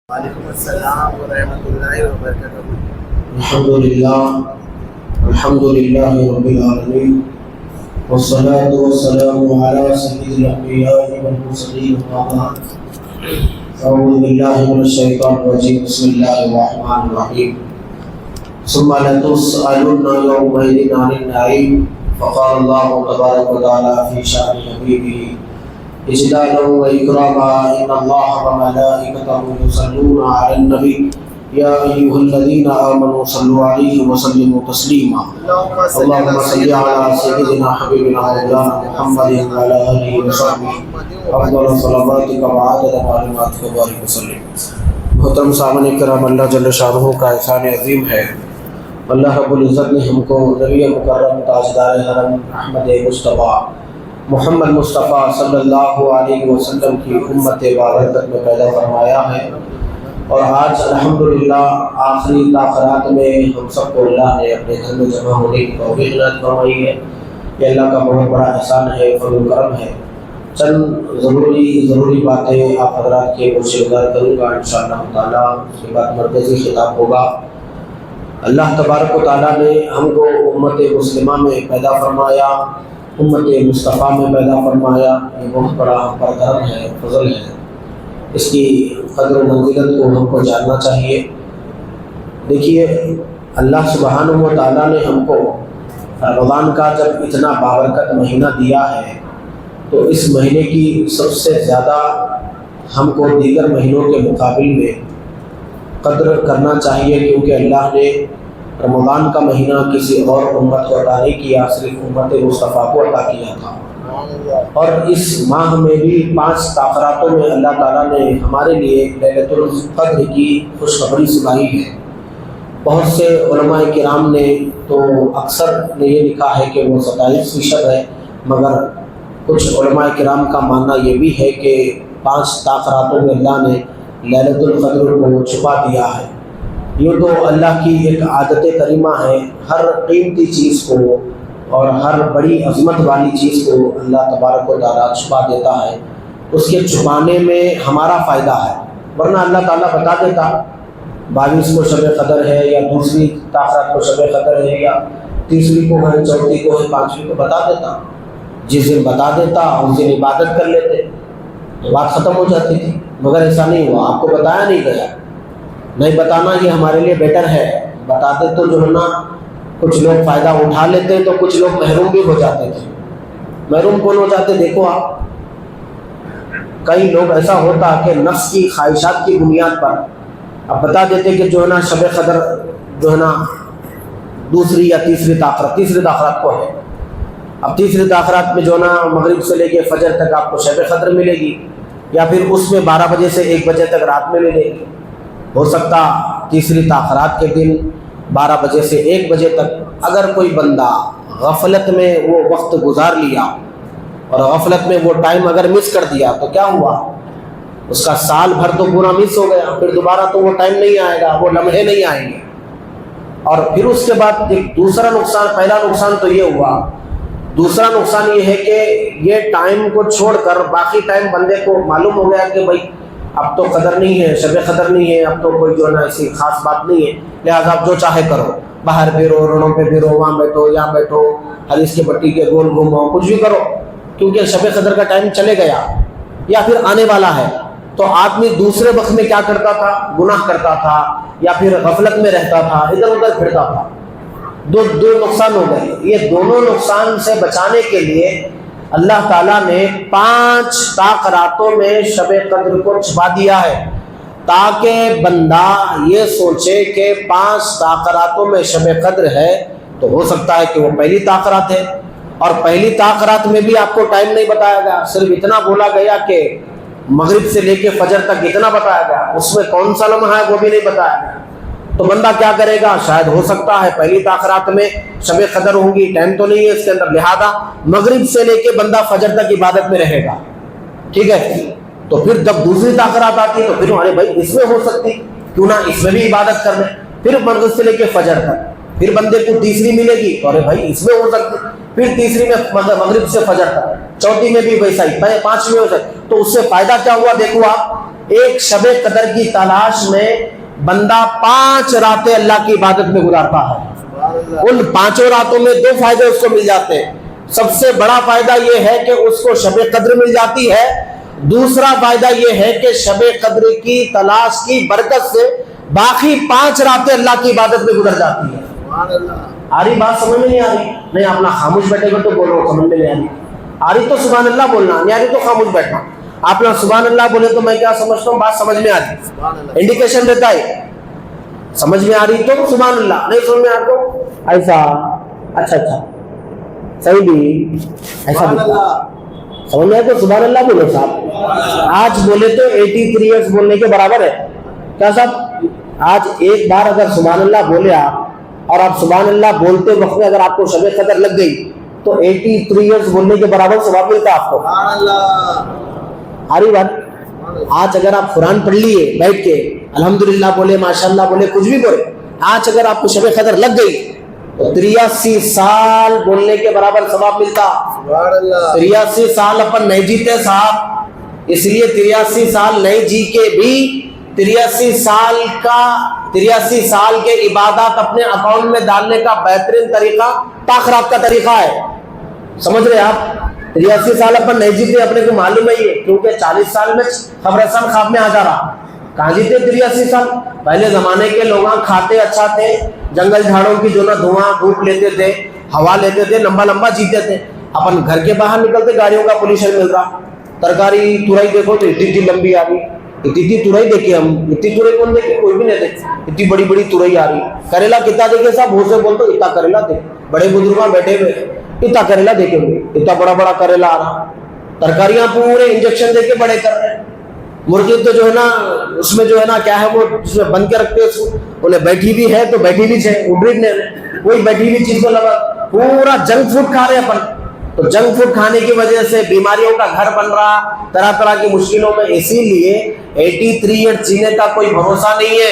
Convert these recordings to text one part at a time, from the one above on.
وعلیکم السلام ورحمۃ اللہ وبرکاتہ۔ الحمد للہ رب العالمین والصلاة والسلام علی سید الانبیاء والمرسلین اما بعد اعوذ باللہ من الشیطان الرجیم بسم اللہ الرحمن الرحیم ثم لتسألن یومئذ عن النعیم فقال اللہ تبارک وتعالی فی شأن حبیبہ اجلالا واکراما ان اللہ وملائکتہ یصلون علی النبی یا ایھا الذین آمنوا صلوا علیہ وسلموا تسلیما اللهم صل علی سیدنا حبیبنا مولانا محمد وعلی آلہ وصحبہ افضل صلواتک وعدد معلوماتک وبارک وسلم۔ محترم سامعین کرام، اللہ جل شانہ کا احسان عظیم ہے، اللہ رب العزت نے ہم کو نبی مکرم تاجدار حرم احمد مصطفیٰ محمد مصطفیٰ صلی اللہ علیہ وسلم کی امت بابرکت میں پیدا فرمایا ہے، اور آج الحمدللہ آخری تاخرات میں ہم سب کو اللہ نے اپنے گھر میں جمع ہونے کی توفیق عنایت فرمائی ہے۔ یہ اللہ کا بہت بڑا احسان ہے، فضل و کرم ہے۔ چند ضروری باتیں آپ حضرات کے گزار کروں گا انشاءاللہ تعالیٰ، اس کے بعد مرکزی خطاب ہوگا۔ اللہ تبارک و تعالیٰ نے ہم کو امت مسلمہ میں پیدا فرمایا، امت مصطفیٰ میں پیدا فرمایا، یہ بہت بڑا ہم پر کرم ہے، فضل ہے۔ اس کی قدر و منزلت کو ہم کو جاننا چاہیے۔ دیکھیے، اللہ سبحانہ و تعالیٰ نے ہم کو رمضان کا جب اتنا بابرکت مہینہ دیا ہے، تو اس مہینے کی سب سے زیادہ ہم کو دیگر مہینوں کے مقابل میں قدر کرنا چاہیے، کیونکہ اللہ نے رمضان کا مہینہ کسی اور امت کو عطا نہیں کیا، صرف امت مصطفیٰ کو عطا کیا تھا۔ اور اس ماہ میں بھی 5 تاخراتوں میں اللہ تعالیٰ نے ہمارے لیے لیلۃ القدر کی خوشخبری سنائی ہے۔ بہت سے علماء کرام نے تو اکثر نے یہ لکھا ہے کہ وہ 27% ہے، مگر کچھ علماء کرام کا ماننا یہ بھی ہے کہ 5 تاخراتوں میں اللہ نے لیلۃ القدر کو چھپا دیا ہے۔ یوں تو اللہ کی ایک عادت کریمہ ہے، ہر قیمتی چیز کو اور ہر بڑی عظمت والی چیز کو اللہ تبارک و تعالیٰ چھپا دیتا ہے۔ اس کے چھپانے میں ہمارا فائدہ ہے، ورنہ اللہ تعالیٰ بتا دیتا 22 کو شب قدر ہے، یا دوسری تاخرات کو شب قدر ہے، یا تیسری کو ہے، چوتھی کو ہے، 5ویں کو بتا دیتا۔ جس دن بتا دیتا اس دن عبادت کر لیتے تو بات ختم ہو جاتی تھی، مگر ایسا نہیں ہوا، آپ کو بتایا نہیں گیا۔ نہیں بتانا یہ ہمارے لیے بیٹر ہے، بتاتے تو جو ہے نا کچھ لوگ فائدہ اٹھا لیتے تو کچھ لوگ محروم بھی ہو جاتے تھے۔ محروم کون ہو جاتے؟ دیکھو آپ، کئی لوگ ایسا ہوتا کہ نفس کی خواہشات کی بنیاد پر اب بتا دیتے کہ جو ہے نا شب قدر جو ہے نا دوسری یا تیسری تاخرات کو ہے۔ اب تیسری تاخرات میں جو ہے نا مغرب سے لے کے فجر تک آپ کو شب قدر ملے گی، یا پھر اس میں 12 بجے سے 1 بجے تک رات میں ملے گی۔ ہو سکتا تیسری تاخرات کے دن 12 بجے سے 1 بجے تک اگر کوئی بندہ غفلت میں وہ وقت گزار لیا اور غفلت میں وہ ٹائم اگر مس کر دیا تو کیا ہوا؟ اس کا سال بھر تو پورا مس ہو گیا، پھر دوبارہ تو وہ ٹائم نہیں آئے گا، وہ لمحے نہیں آئیں گے۔ اور پھر اس کے بعد ایک دوسرا نقصان، پہلا نقصان تو یہ ہوا، دوسرا نقصان یہ ہے کہ یہ ٹائم کو چھوڑ کر باقی ٹائم بندے کو معلوم ہو گیا کہ بھائی اب تو قدر نہیں ہے، شب قدر نہیں ہے، اب تو کوئی جو ہے نا ایسی خاص بات نہیں ہے، لہٰذا آپ جو چاہے کرو، باہر پھرو، روڈوں پہ پھرو، وہاں بیٹھو، یہاں بیٹھو، حدیث کے پٹی کے گول گھومو، کچھ بھی کرو، کیونکہ شب قدر کا ٹائم چلے گیا یا پھر آنے والا ہے۔ تو آدمی دوسرے وقت میں کیا کرتا تھا؟ گناہ کرتا تھا، یا پھر غفلت میں رہتا تھا، ادھر ادھر پھرتا تھا۔ دو نقصان ہو گئے۔ یہ دونوں نقصان سے بچانے کے لیے اللہ تعالیٰ نے 5 تاخراتوں میں شب قدر کو چھپا دیا ہے، تاکہ بندہ یہ سوچے کہ 5 تاخراتوں میں شب قدر ہے تو ہو سکتا ہے کہ وہ پہلی تاخرات ہے، اور پہلی تاخرات میں بھی آپ کو ٹائم نہیں بتایا گیا، صرف اتنا بولا گیا کہ مغرب سے لے کے فجر تک اتنا بتایا گیا، اس میں کون سا لمحہ ہے وہ بھی نہیں بتایا گیا۔ تو بندہ کیا کرے گا؟ شاید ہو سکتا ہے پہلی تاخرات میں شب قدر ہوں گی، ٹائم تو نہیں ہے اس کے اندر، لہذا مغرب سے لے کے بندہ فجر تک عبادت میں رہے گا، ٹھیک ہے؟ تو پھر جب دوسری تاخرات آتی ہے تو پھر ارے بھائی اس میں ہو سکتی، کیوں نہ اس میں بھی عبادت کر لیں، پھر مغرب سے لے کے فجر تک، پھر بندے کو تیسری ملے گی تو ارے بھائی اس میں ہو سکتی، پھر تیسری میں مغرب سے فجر تک، چوتھی میں بھی ویسا ہی, پانچویں میں ویسا ہی. تو اس سے فائدہ کیا ہوا دیکھو آپ, ایک شب قدر کی تلاش میں بندہ 5 راتیں اللہ کی عبادت میں گزارتا ہے. ان 5 راتوں میں 2 فائدے اس کو مل جاتے ہیں. سب سے بڑا فائدہ یہ ہے کہ اس کو شب قدر مل جاتی ہے. دوسرا فائدہ یہ ہے کہ شب قدر کی تلاش کی برکت سے باقی 5 راتیں اللہ کی عبادت میں گزر جاتی ہے. آ رہی بات سمجھ میں نہیں آ رہی؟ نہیں اپنا خاموش بیٹھے گا تو بولو, سمجھ میں نہیں آ رہی تو سبحان اللہ بولنا, نہیں آ رہی تو خاموش بیٹھنا. آپ نا سبحان اللہ بولے تو میں کیا سمجھتا ہوں, بات سمجھ میں آ رہی, انڈیکیشن دیتا ہے. سمجھ میں آ رہی تو سبحان اللہ, نہیں سمجھ میں آ تو ایسا. اچھا صحیح بھی ایسا بھی سمجھ میں آئے تو سبحان اللہ بولو صاحب. آج بولے تو 83 ایئرس بولنے کے برابر ہے کیا صاحب؟ آج ایک بار اگر سبحان اللہ بولے آپ, اور آپ سبحان اللہ بولتے وقت میں اگر آپ کو شب قدر لگ گئی تو 83 ایئرس بولنے کے برابر ثواب ملتا آپ کو. آ رہی بات؟ آج اگر آپ قرآن پڑھ لیے بیٹھ کے, الحمدللہ بولے, ماشاءاللہ بولے, کچھ بھی بولے, آج اگر آپ کو شب قدر لگ گئی تو 83 سال بولنے کے برابر ثواب ملتا. 83 سال اپن نہیں جیتے صاحب, اس لیے 83 سال نہیں جی کے بھی 83 سال کے عبادات اپنے اکاؤنٹ میں ڈالنے کا بہترین طریقہ تاخرات کا طریقہ ہے. سمجھ رہے آپ؟ 83 سال اپن نہیں جیتے, اپنے کو معلوم ہے یہ, کیونکہ 40 سال میں خبرستان خواب میں آ جا رہا. کہاں جیتے 83 سال؟ پہلے زمانے کے لوگ کھاتے اچھا تھے, جنگل جھاڑوں کی جو نا دھواں دھوپ لیتے تھے, ہوا لیتے تھے, لمبا لمبا جیتے تھے. اپن گھر کے باہر نکلتے گاڑیوں کا پولوشن مل رہا. ترکاری تورئی دیکھو تو اتنی لمبی آ رہی, اتنی تورئی دیکھے ہم, اتنی تورئی کون دیکھے؟ کوئی بھی نہیں دیکھے. اتنی بڑی بڑی تورئی آ رہی. کریلا کتنا دیکھے صاحب؟ بہت سے بولتے اتنا کریلا دیکھ, بڑے بزرگ بیٹھے ہوئے اتنا کریلا دیکھے ہوئے, اتنا بڑا بڑا کریلا آ رہا. ترکاریاں پورے انجیکشن دے کے بڑے کر رہے ہیں. مرغی تو جو ہے نا اس میں جو ہے نا کیا ہے وہ اس میں بند کے رکھتے ہیں, انہیں بیٹھی بھی ہے تو بیٹھی بھی ہے, اڑ نہیں رہے, وہی بیٹھی ہوئی چیز کو لگا. پورا جنک فوڈ کھا رہے ہیں اپن. تو جنک فوڈ کھانے کی وجہ سے بیماریوں کا گھر بن رہا, طرح طرح کی مشکلوں میں. اسی لیے 83 ایئر جینے کا کوئی بھروسہ نہیں ہے.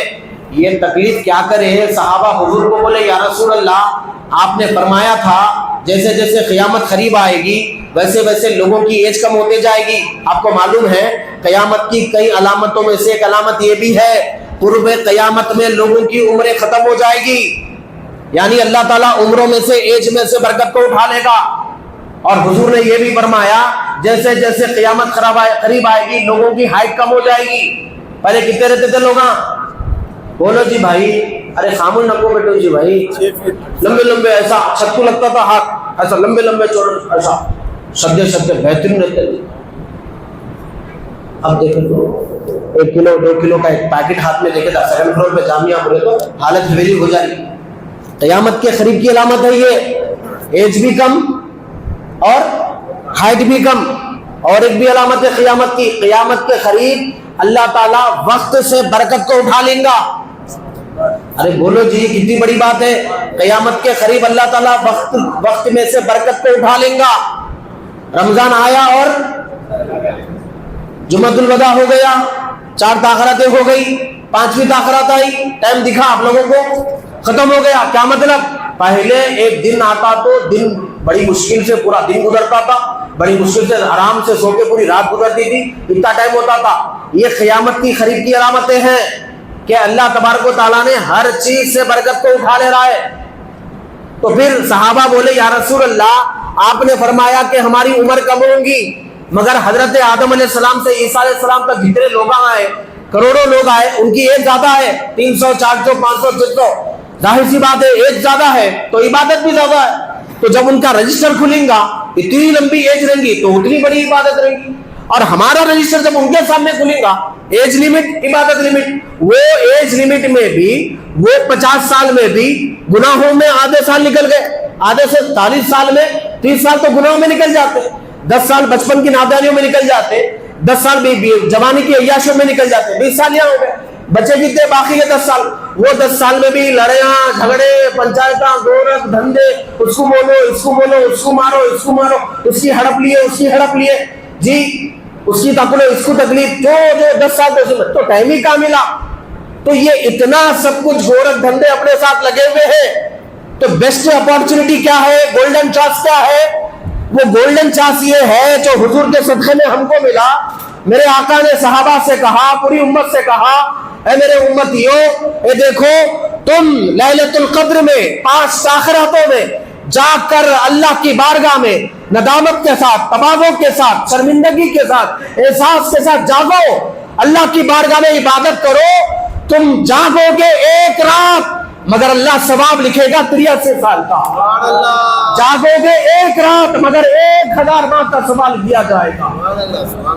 یہ تکلیف کیا کرے؟ صحابہ حضور کو بولے یا رسول اللہ, آپ نے فرمایا تھا جیسے جیسے قیامت قریب آئے گی ویسے ویسے لوگوں کی ایج کم ہوتے جائے گی. آپ کو معلوم ہے قیامت کی کئی علامتوں میں سے ایک علامت یہ بھی ہے, قرب قیامت میں لوگوں کی عمریں ختم ہو جائے گی. یعنی اللہ تعالیٰ عمروں میں سے, ایج میں سے برکت کو اٹھا لے گا. اور حضور نے یہ بھی فرمایا جیسے جیسے قیامت قریب آئے گی لوگوں کی ہائٹ کم ہو جائے گی. پہلے کتنے رہتے تھے لوگ؟ بولو جی بھائی, ارے خاموش نکو بیٹھو جی بھائی, لمبے لمبے ایسا چھتو لگتا تھا ہاتھ, ایسا لمبے لمبے چوڑے, ایسا شدے بہترین رہتے تھے. اب دیکھو تو 1 کلو 2 کلو کا ایک پیکٹ ہاتھ میں دیکھے تھا, 7 فلور پہ جامعہ بولے تو حالت حویلی ہو جائے. قیامت کے قریب کی علامت ہے یہ, ایج بھی کم اور ہائٹ بھی کم. اور ایک بھی علامت ہے قیامت کی, قیامت کے قریب اللہ تعالیٰ وقت سے برکت کو اٹھا لیں گا. ارے بولو جی, کتنی بڑی بات ہے. قیامت کے قریب اللہ تعالیٰ وقت میں سے برکت کو اٹھا لیں گا. رمضان آیا اور جمعۃ الوداع ہو گیا, 4 تاخراتیں ہو گئی, 5ویں تاخرات آئی, ٹائم دکھا آپ لوگوں کو, ختم ہو گیا. کیا مطلب؟ پہلے ایک دن آتا تو دن بڑی مشکل سے پورا دن گزرتا تھا, بڑی مشکل سے آرام سے سو کے پوری رات گزرتی تھی, اتنا ٹائم ہوتا تھا. یہ قیامت کی قریب کی علامتیں ہیں کہ اللہ تبارک و تعالیٰ نے ہر چیز سے برکت کو اٹھا لے رہا ہے. تو پھر صحابہ بولے یا رسول اللہ, آپ نے فرمایا کہ ہماری عمر کم ہوگی, مگر حضرت آدم علیہ السلام سے عیسیٰ علیہ السلام تک جتنے لوگ آئے, کروڑوں لوگ آئے, ان کی ایج زیادہ ہے, 300 400 500 600. ظاہر سی بات ہے, ایج زیادہ ہے تو عبادت بھی زیادہ ہے. تو جب ان کا رجسٹر کھلیں گا, اتنی لمبی ایج رہیں گی تو اتنی بڑی عبادت رہے گی. اور ہمارا رجسٹر جب ان کے سامنے کھلے گا, ایج لمٹ, عبادت لمٹ, وہ ایج لمٹ میں بھی وہ 50 سال میں بھی گناہوں میں آدھے سال نکل گئے, آدھے سے 40 سال میں 30 سال تو گناہوں میں نکل جاتے, 10 سال بچپن کی نادانیوں میں نکل جاتے, 10 سال بھی جوانی کی عیاشیوں میں نکل جاتے, 20 سال یہاں ہو گئے. بچے کتنے باقی ہے 10 سال, وہ 10 سال میں بھی لڑیاں جھگڑے پنچایتاں گورکھ دھندے, اس کو بولو اس کو بولو, اس کو مارو اس کو مارو, اس کی ہڑپ لیے اس کی ہڑپ لیے جی, اس کی تکلیف اس کو تکلیف, جو 10 سال تو ٹائم ہی کہاں ملا. تو یہ اتنا سب کچھ گورکھ دھندے اپنے ساتھ لگے ہوئے ہیں. تو بیسٹ اپارچونٹی کیا ہے, گولڈن چانس کیا ہے وہ گولڈن چانس یہ ہے جو حضور کے صدقے میں ہم کو ملا. میرے آقا نے صحابہ سے کہا, پوری امت سے کہا, اے میرے امتیوں, اے دیکھو تم لیلۃ القدر میں 5 آخراتوں میں جاگ کر اللہ کی بارگاہ میں ندامت کے ساتھ, تواضع کے ساتھ, شرمندگی کے ساتھ, احساس کے ساتھ جاگو, اللہ کی بارگاہ میں عبادت کرو. تم جاگو گے 1 رات مگر اللہ ثواب لکھے گا 83 سال کا. جاگو گے 1 رات مگر 1000 ماہ کا ثواب دیا جائے گا.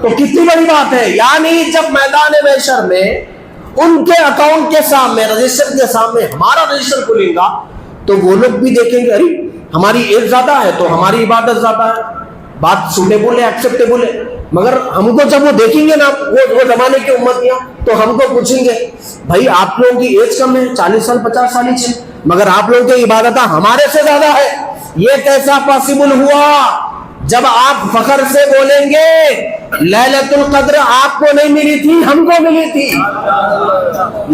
تو کتنی بڑی بات ہے. یعنی جب میدان محشر میں ان کے اکاؤنٹ کے سامنے, رجسٹر کے سامنے ہمارا رجسٹر کھلے گا تو وہ لوگ بھی دیکھیں گے, ارے ہماری ایج زیادہ ہے تو ہماری عبادت زیادہ ہے. بات سوٹیبل ہے, ایکسیپٹیبل ہے. مگر ہم کو جب وہ دیکھیں گے نا, وہ زمانے کی امتیاں, تو ہم کو پوچھیں گے بھائی آپ لوگوں کی ایج کم ہے, 40 سال 50 سال ہی, مگر آپ لوگوں کی عبادت ہمارے سے زیادہ ہے. یہ کیسا پاسبل ہوا؟ جب آپ فخر سے بولیں گے لیلۃ القدر آپ کو نہیں ملی تھی, ہم کو ملی تھی.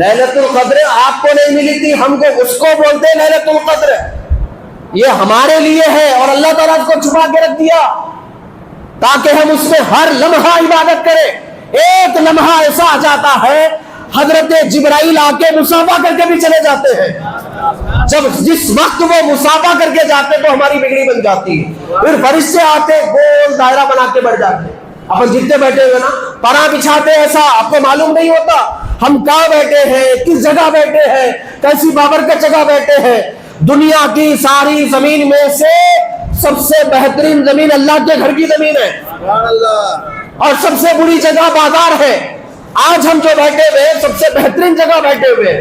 لیلۃ القدر آپ کو نہیں ملی تھی, ہم کو, اس کو بولتے لیلۃ القدر, یہ ہمارے لیے ہے. اور اللہ تعالیٰ اس کو چھپا کے رکھ دیا تاکہ ہم اس میں ہر لمحہ عبادت کریں. ایک لمحہ ایسا آ جاتا ہے حضرت جبرائیل آ کے مصافحہ کر کے بھی چلے جاتے ہیں. جس وقت وہ مصافحہ کر کے جاتے تو ہماری بگڑی بن جاتی ہے. پھر فرشتے آتے گول دائرہ بنا کے بیٹھ جاتے. اپن جتنے بیٹھے ہوئے نا, پناہ بچھاتے ایسا آپ کو معلوم نہیں ہوتا ہم کہاں بیٹھے ہیں, کس جگہ بیٹھے ہیں, کیسی بابرکت جگہ بیٹھے ہیں. دنیا کی ساری زمین میں سے سب سے بہترین زمین اللہ کے گھر کی زمین ہے, اور سب سے بری جگہ بازار ہے. آج ہم جو بیٹھے ہوئے سب سے بہترین جگہ بیٹھے ہوئے,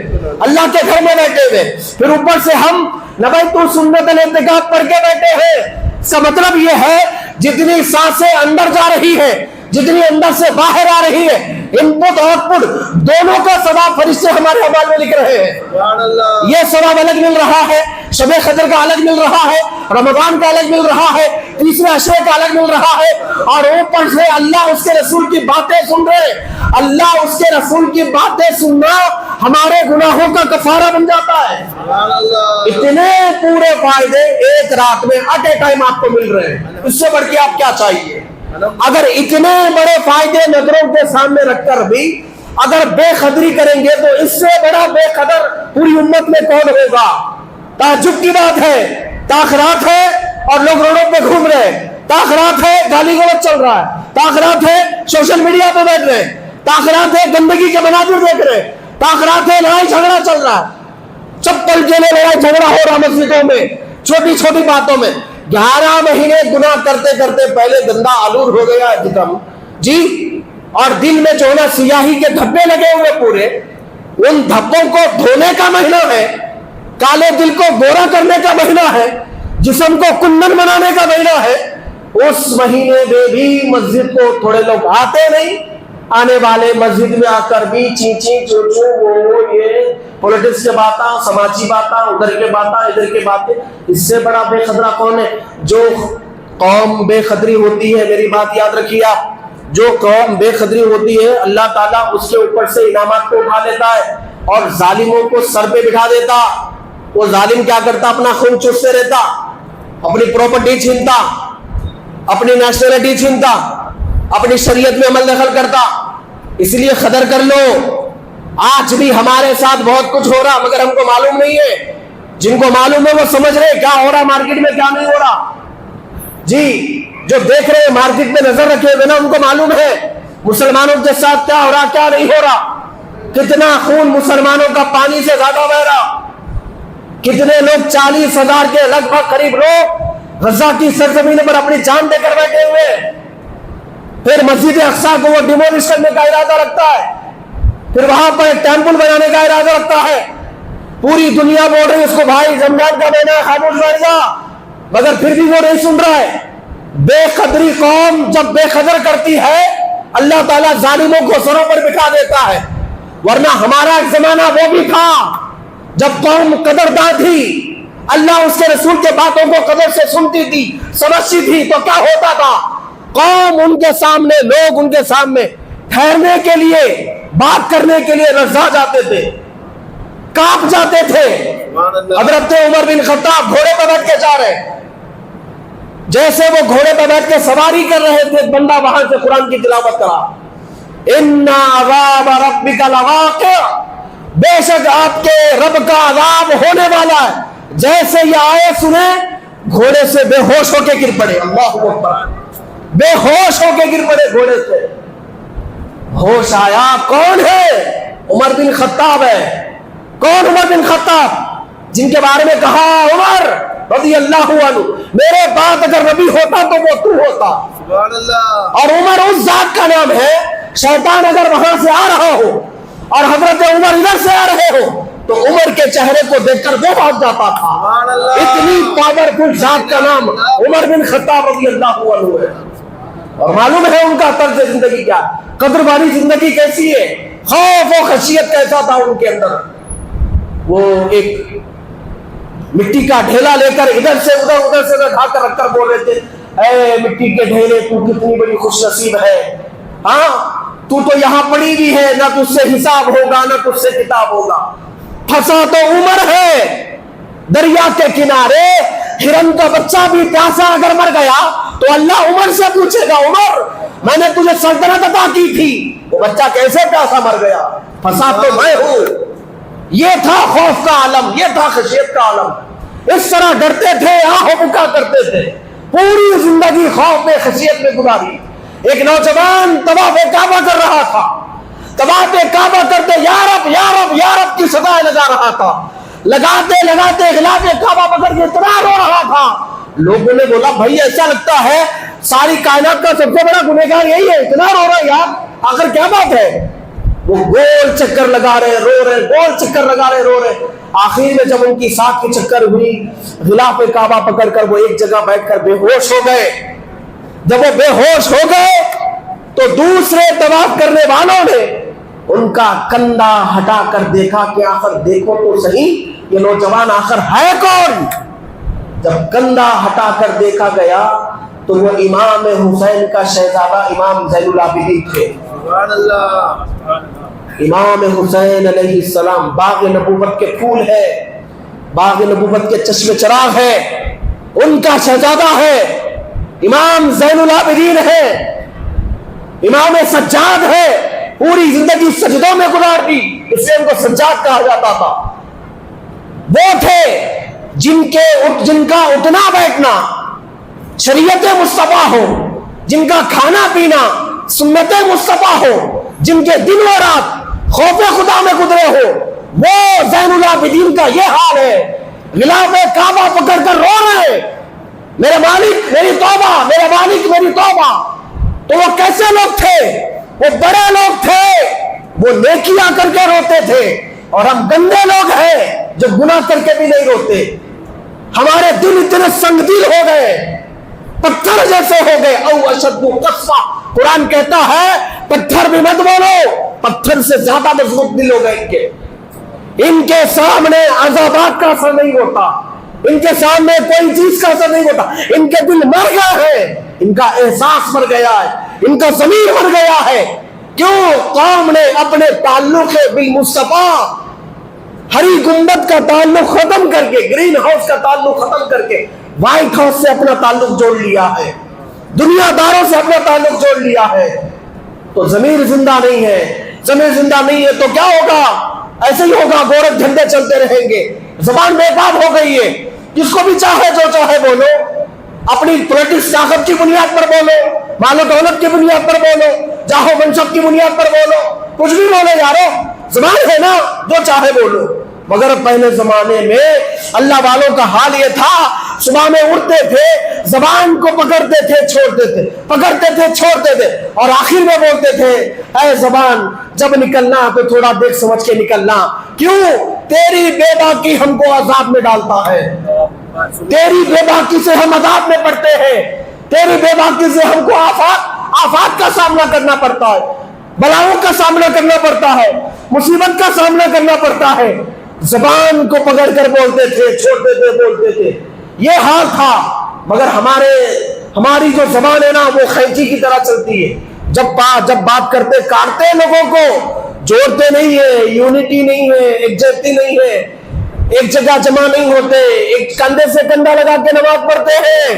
اللہ کے گھر میں بیٹھے ہوئے. پھر اوپر سے ہم نبیت سنت الاعتکاف پڑھ کے بیٹھے ہیں. اس کا مطلب یہ ہے جتنی سانسیں اندر جا رہی ہے, جتنی اندر سے باہر آ رہی ہے, ان پٹ اور آؤٹ پٹ دونوں کا ثواب فرشتے ہمارے حوالے میں لکھ رہے ہیں. یہ ثواب الگ مل رہا ہے, شب قدر کا الگ مل رہا ہے, رمضان کا الگ مل رہا ہے, تیسرے عشرے کا الگ مل رہا ہے. اور اوپر سے اللہ اس کے رسول کی باتیں سن رہے ہیں. اللہ اس کے رسول کی باتیں سننا ہمارے گناہوں کا کفارہ بن جاتا ہے. اتنے پورے فائدے ایک رات میں ایٹ اے ٹائم آپ کو مل رہے ہیں. اس سے بڑھ کے آپ کیا چاہیے؟ اگر اتنے بڑے فائدے نظروں کے سامنے رکھ کر بھی اگر بے قدری کریں گے تو اس سے بڑا بے قدر پوری امت میں کون ہوگا؟ تعجب کی بات ہے. تاخرات ہے اور لوگ روڈوں پہ گھوم رہے ہیں, تاخرات ہے گالی گلوچ چل رہا ہے, تاخرات ہے سوشل میڈیا پہ بیٹھ رہے ہیں, تاخرات ہے گندگی کے مناظر دیکھ رہے ہیں, تاخرات ہے لڑائی جھگڑا چل رہا ہے, چپل کے لیے لڑائی جھگڑا ہو رہا مسجدوں میں, چھوٹی چھوٹی باتوں میں. 11 مہینے گناہ کرتے کرتے پہلے گندا آلود ہو گیا ہے جسم جی, اور دل میں جو نا سیاہی کے دھبے لگے ہوئے پورے, ان دھبوں کو دھونے کا مہینہ ہے, کالے دل کو گورا کرنے کا مہینہ ہے, جسم کو کندن بنانے کا مہینہ ہے. اس مہینے میں بھی مسجد کو تھوڑے لوگ آتے نہیں, آنے والے مسجد میں آ کر بھی چیچی چوچو وہ یہ پولیٹکس کے باتاں, سماجی باتاں, ادھر کے باتاں ادھر کے باتیں. اس سے بڑا بے قدرہ کون ہے؟ جو قوم بے قدری ہوتی ہے, میری بات یاد رکھیے آپ, جو قوم بے قدری ہوتی ہے اللہ تعالیٰ اس کے اوپر سے انعامات کو اٹھا لیتا ہے اور ظالموں کو سر پہ بٹھا دیتا. وہ ظالم کیا کرتا؟ اپنا خون چوستے رہتا, اپنی پراپرٹی چھینتا, اپنی نیشنلٹی چھینتا, اپنی شریعت میں عمل دخل کرتا. اس لیے قدر کر لو. آج بھی ہمارے ساتھ بہت کچھ ہو رہا مگر ہم کو معلوم نہیں ہے. جن کو معلوم ہے وہ سمجھ رہے کیا ہو رہا مارکیٹ میں, کیا نہیں ہو رہا. جی جو دیکھ رہے مارکیٹ میں نظر رکھے ہوئے نا, ان کو معلوم ہے مسلمانوں کے ساتھ کیا ہو رہا کیا نہیں ہو رہا. کتنا خون مسلمانوں کا پانی سے زیادہ بہ رہا. کتنے لوگ 40,000 کے لگ بھگ قریب لوگ غزہ کی سرزمین پر اپنی جان دے کر بیٹھے ہوئے. پھر مسجد اقصیٰ کو وہ ڈیمولش کرنے کا ارادہ رکھتا ہے, پھر وہاں پر ایک ٹیمپل بنانے کا ارادہ رکھتا ہے. پوری دنیا بول رہی ہے اس کو بھائی رمضان کا مہینہ خاموش بیٹھ جا, مگر پھر بھی وہ نہیں سن رہا ہے. بے قدری قوم جب بے قدر کرتی ہے اللہ تعالیٰ ظالموں کو سروں پر بٹھا دیتا ہے. ورنہ ہمارا ایک زمانہ وہ بھی تھا جب قوم قدردان تھی, اللہ اس کے رسول کے باتوں کو قدر سے سنتی تھی, سمجھتی تھی, تو کیا ہوتا تھا؟ قوم ان کے سامنے, لوگ ان کے سامنے ٹھہرنے کے لیے, بات کرنے کے لیے لرزا جاتے تھے, کانپ جاتے تھے. حضرت عمر بن خطاب گھوڑے پر بیٹھ کے جا رہے, جیسے وہ گھوڑے پہ بیٹھ کے سواری کر رہے تھے, ایک بندہ وہاں سے قرآن کی تلاوت کرا, اِنَّ عَذَابَ رَبِّكَ لَوَاقِعٌ, بے شک آپ کے رب کا عذاب ہونے والا ہے. جیسے یہ آئے سنے, گھوڑے سے بے ہوش ہو کے گر پڑے. اللہ اکبر, بے ہوش ہو کے گر پڑے گھوڑے سے. ہوش آیا, کون ہے؟ عمر بن خطاب ہے. کون عمر بن خطاب؟ جن کے بارے میں کہا عمر رضی اللہ عنہ, میرے بعد اگر نبی ہوتا تو وہ تو ہوتا. سبحان اللہ. اور عمر اس ذات کا نام ہے, شیطان اگر وہاں سے آ رہا ہو اور حضرت عمر ادھر سے آ رہے ہو تو عمر کے چہرے کو دیکھ کر وہ بھاگ جاتا تھا. سبحان اللہ. اتنی پاورفل ذات کا نام عمر بن خطاب رضی اللہ عنہ ہے. اور معلوم ہے ان کا طرز زندگی کیا, قدر والی زندگی کیسی ہے, خوف و خشیت کیسا تھا ان کے اندر. وہ ایک مٹی کا ڈھیلا لے کر ادھر سے ادھر اٹھا کر رکھ کر بول رہے تھے, اے مٹی کے ڈھیلے تو کتنی بڑی خوش نصیب ہے, ہاں تو یہاں پڑی ہوئی ہے, نہ تجھ سے حساب ہوگا نہ تجھ سے کتاب ہوگا. پھنسا تو عمر ہے دریا کے کنارے, ہرن کا بچہ بھی پیاسا اگر مر گیا تو اللہ عمر سے پوچھے گا, عمر میں نے تجھے سلطنت عطا کی تھی, وہ بچہ کیسے پیاسا مر گیا؟ پھنسا تو میں ہوں. یہ تھا خوف کا عالم, یہ تھا خشیت کا عالم. اس طرح ڈرتے تھے, آہ بکا کرتے تھے, پوری زندگی خوف میں خشیت میں گزاری. ایک نوجوان طواف کعبہ کر رہا تھا, طواف کعبہ کرتے یا رب یا رب یا رب کی صدائیں لگا رہا تھا. لگاتے لگاتے غلاف کعبہ پکڑ کے اتنا رو رہا تھا. لوگوں نے بولا بھائی ایسا لگتا ہے ساری کائنات کا سب سے بڑا گنہگار یہی ہے, اتنا رو رہا ہے یار, آخر کیا بات ہے؟ وہ گول چکر لگا رہے رو رہے, گول چکر لگا رہے رو رہے. آخر میں جب ان کی ساتھ کی چکر ہوئی, غلاف کعبہ پکڑ کر وہ ایک جگہ بیٹھ کر بے ہوش ہو گئے. جب وہ بے ہوش ہو گئے تو دوسرے طواف کرنے والوں نے ان کا کندھا ہٹا کر دیکھا کہ آخر دیکھو تو صحیح یہ نوجوان آخر ہے کون. جب کندھا ہٹا کر دیکھا گیا تو وہ امام حسین کا شہزادہ امام زین العابدین تھے. سبحان اللہ. امام حسین علیہ السلام باغ نبوت کے پھول ہے, باغ نبوت کے چشم چراغ ہے, ان کا شہزادہ ہے, امام زین العابدین ہے, امام سجاد ہے. پوری زندگی سجدوں میں گزار دی, اس لیے ان کو سجاد کہا جاتا تھا. وہ تھے جن کا اٹھنا بیٹھنا شریعت مصطفیٰ ہو, جن کا کھانا پینا سنت مصطفیٰ ہو, جن کے دن و رات خوف خدا میں گزرے ہو, وہ زین العابدین کا یہ حال ہے. غلاف کعبہ پکڑ کر رو رہے, میرے مالک میری توبہ, میرے مالک میری توبہ. تو وہ کیسے لوگ تھے؟ وہ بڑے لوگ تھے, وہ نیکیاں کر کے روتے تھے, اور ہم گندے لوگ ہیں جو گناہ کر کے بھی نہیں روتے. ہمارے دل اتنے سنگ دل ہو گئے, پتھر جیسے ہو گئے. او اشد قسوہ, قرآن کہتا ہے پتھر بھی مت بولو, پتھر سے زیادہ مضبوط دل ہو گئے ان کے سامنے عذابات کا اثر نہیں ہوتا, ان کے سامنے کوئی چیز کا اثر نہیں ہوتا. ان کے دل مر گئے ہیں, ان کا احساس مر گیا ہے, ان کا ضمیر مر گیا ہے. کیوں؟ قوم نے اپنے تعلق بالمصطفیٰ, ہری گنبد کا تعلق ختم کر کے, گرین ہاؤس کا تعلق ختم کر کے وائٹ ہاؤس سے اپنا تعلق جوڑ لیا ہے, دنیا داروں سے اپنا تعلق جوڑ لیا ہے. تو ضمیر زندہ نہیں ہے. ضمیر زندہ نہیں ہے تو کیا ہوگا؟ ایسے ہی ہوگا, گورکھ جھنڈے چلتے رہیں گے. زبان بے کام ہو گئی ہے, جس کو بھی چاہے جو چاہے بولو, اپنی پولیٹکس طاقت کی بنیاد پر بولو, مال و دولت کی بنیاد پر بولو, جاہو منصب کی بنیاد پر بولو, کچھ بھی بولو یارو, زبان ہے نا, جو چاہے بولو. مگر پہلے زمانے میں اللہ والوں کا حال یہ تھا, صبح میں اٹھتے تھے, زبان کو پکڑتے تھے چھوڑتے تھے, پکڑتے تھے چھوڑتے تھے, اور آخر میں بولتے تھے اے زبان جب نکلنا تو تھوڑا دیکھ سمجھ کے نکلنا. کیوں؟ تیری بے باکی ہم کو عذاب میں ڈالتا ہے, تیری بے باکی سے ہم عذاب میں پڑتے ہیں, تیری بے باکی سے ہم کو آفات کا سامنا کرنا پڑتا ہے, بلاؤں کا سامنا کرنا پڑتا ہے, مصیبت کا سامنا کرنا پڑتا ہے. زبان کو پکڑ کر بولتے تھے, چھوڑتے تھے, بولتے تھے. یہ حال تھا. مگر ہماری جو زبان ہے نا وہ خینچی کی طرح چلتی ہے. جب بات کرتے کاٹتے لوگوں کو, جوڑتے نہیں ہے, یونٹی نہیں ہے, ایکجہتی نہیں ہے, ایک جگہ جمع نہیں ہوتے, ایک کندھے سے کندھا لگا کے نماز پڑھتے ہیں.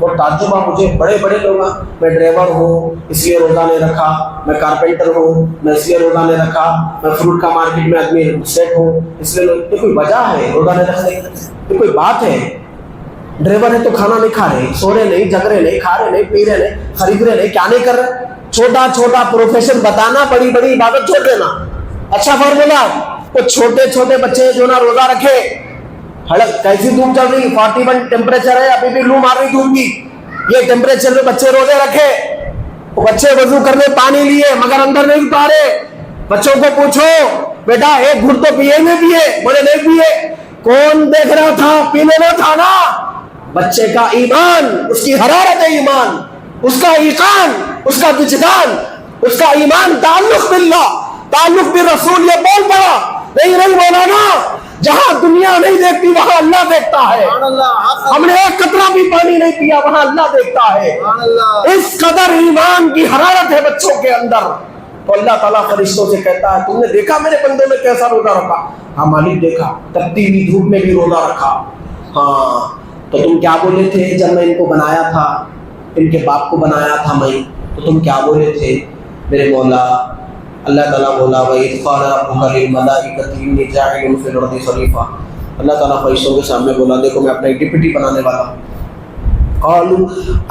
وہ تعجب ہوا مجھے، بڑے بڑے لوگ ہیں، میں ڈرائیور ہوں اس لیے روزہ نہیں رکھا، میں کارپینٹر ہوں میں اس لیے روزہ نہیں رکھا، میں فروٹ کا مارکیٹ میں آدمی سیٹ ہوں اس لیے یہ کوئی وجہ ہے روزہ نہیں رکھنے کی؟ یہ کوئی بات ہے؟ ڈرائیور ہے تو کھانا نہیں کھا رہے، سو رہے نہیں، جگ رہے نہیں، کھا رہے نہیں، پی رہے نہیں، خرید رہے نہیں، کیا نہیں کر رہے؟ چھوٹا چھوٹا پروفیشن بتانا، بڑی بڑی عبادت چھوڑ دینا۔ اچھا فارمولا، وہ چھوٹے چھوٹے بچے جو نا روزہ رکھے، ہڑک کیسی دھوپ چل رہی، 41 ٹیمپریچر ہے، ابھی بھی لو مار رہی دھوپ کی، یہ ٹیمپریچر میں بچے روزے رکھے، وہ بچے وضو کرنے پانی لیے مگر اندر نہیں اتارے۔ بچوں کو پوچھو بیٹا ایک گھٹ تو پیے نہیں پیے؟ بولے نہیں پیے۔ کون دیکھ رہا تھا؟ پینے نہ تھا نا۔ بچے کا ایمان، اس کی حرارت ایمان، اس کا ایقان، اس کا وجدان، اس کا ایمان، تعلق باللہ، تعلق بالرسول، یہ بول پڑا نہیں مولانا، جہاں دنیا نہیں دیکھتی وہاں اللہ دیکھتا ہے، سبحان اللہ، ہم نے ایک قطرہ بھی پانی نہیں پیا وہاں اللہ دیکھتا ہے۔ سبحان اللہ۔ اس قدر ایمان کی حرارت ہے بچوں کے اندر، تو اللہ تعالیٰ فرشتوں سے کہتا ہے تم نے دیکھا میرے بندے میں کیسا روزہ رکھا؟ ہاں مالک دیکھا، تپتی ہوئی دھوپ میں بھی روزہ رکھا۔ ہاں تو تم کیا بولے تھے جب میں ان کو بنایا تھا، ان کے باپ کو بنایا تھا میں، تو تم کیا بولے تھے میرے مولا؟ اللہ تعالیٰ بولا وَإِذْ قَالَ رَبُّكَ لِلْمَلَائِكَةِ إِنِّي جَاعِلٌ فِي الْأَرْضِ خَلِيفَةً۔ اللہ تعالیٰ فرشتوں کے سامنے بولا دیکھو میں اپنا ایک ڈپٹی بنانے والا ہوں۔ قَالُوا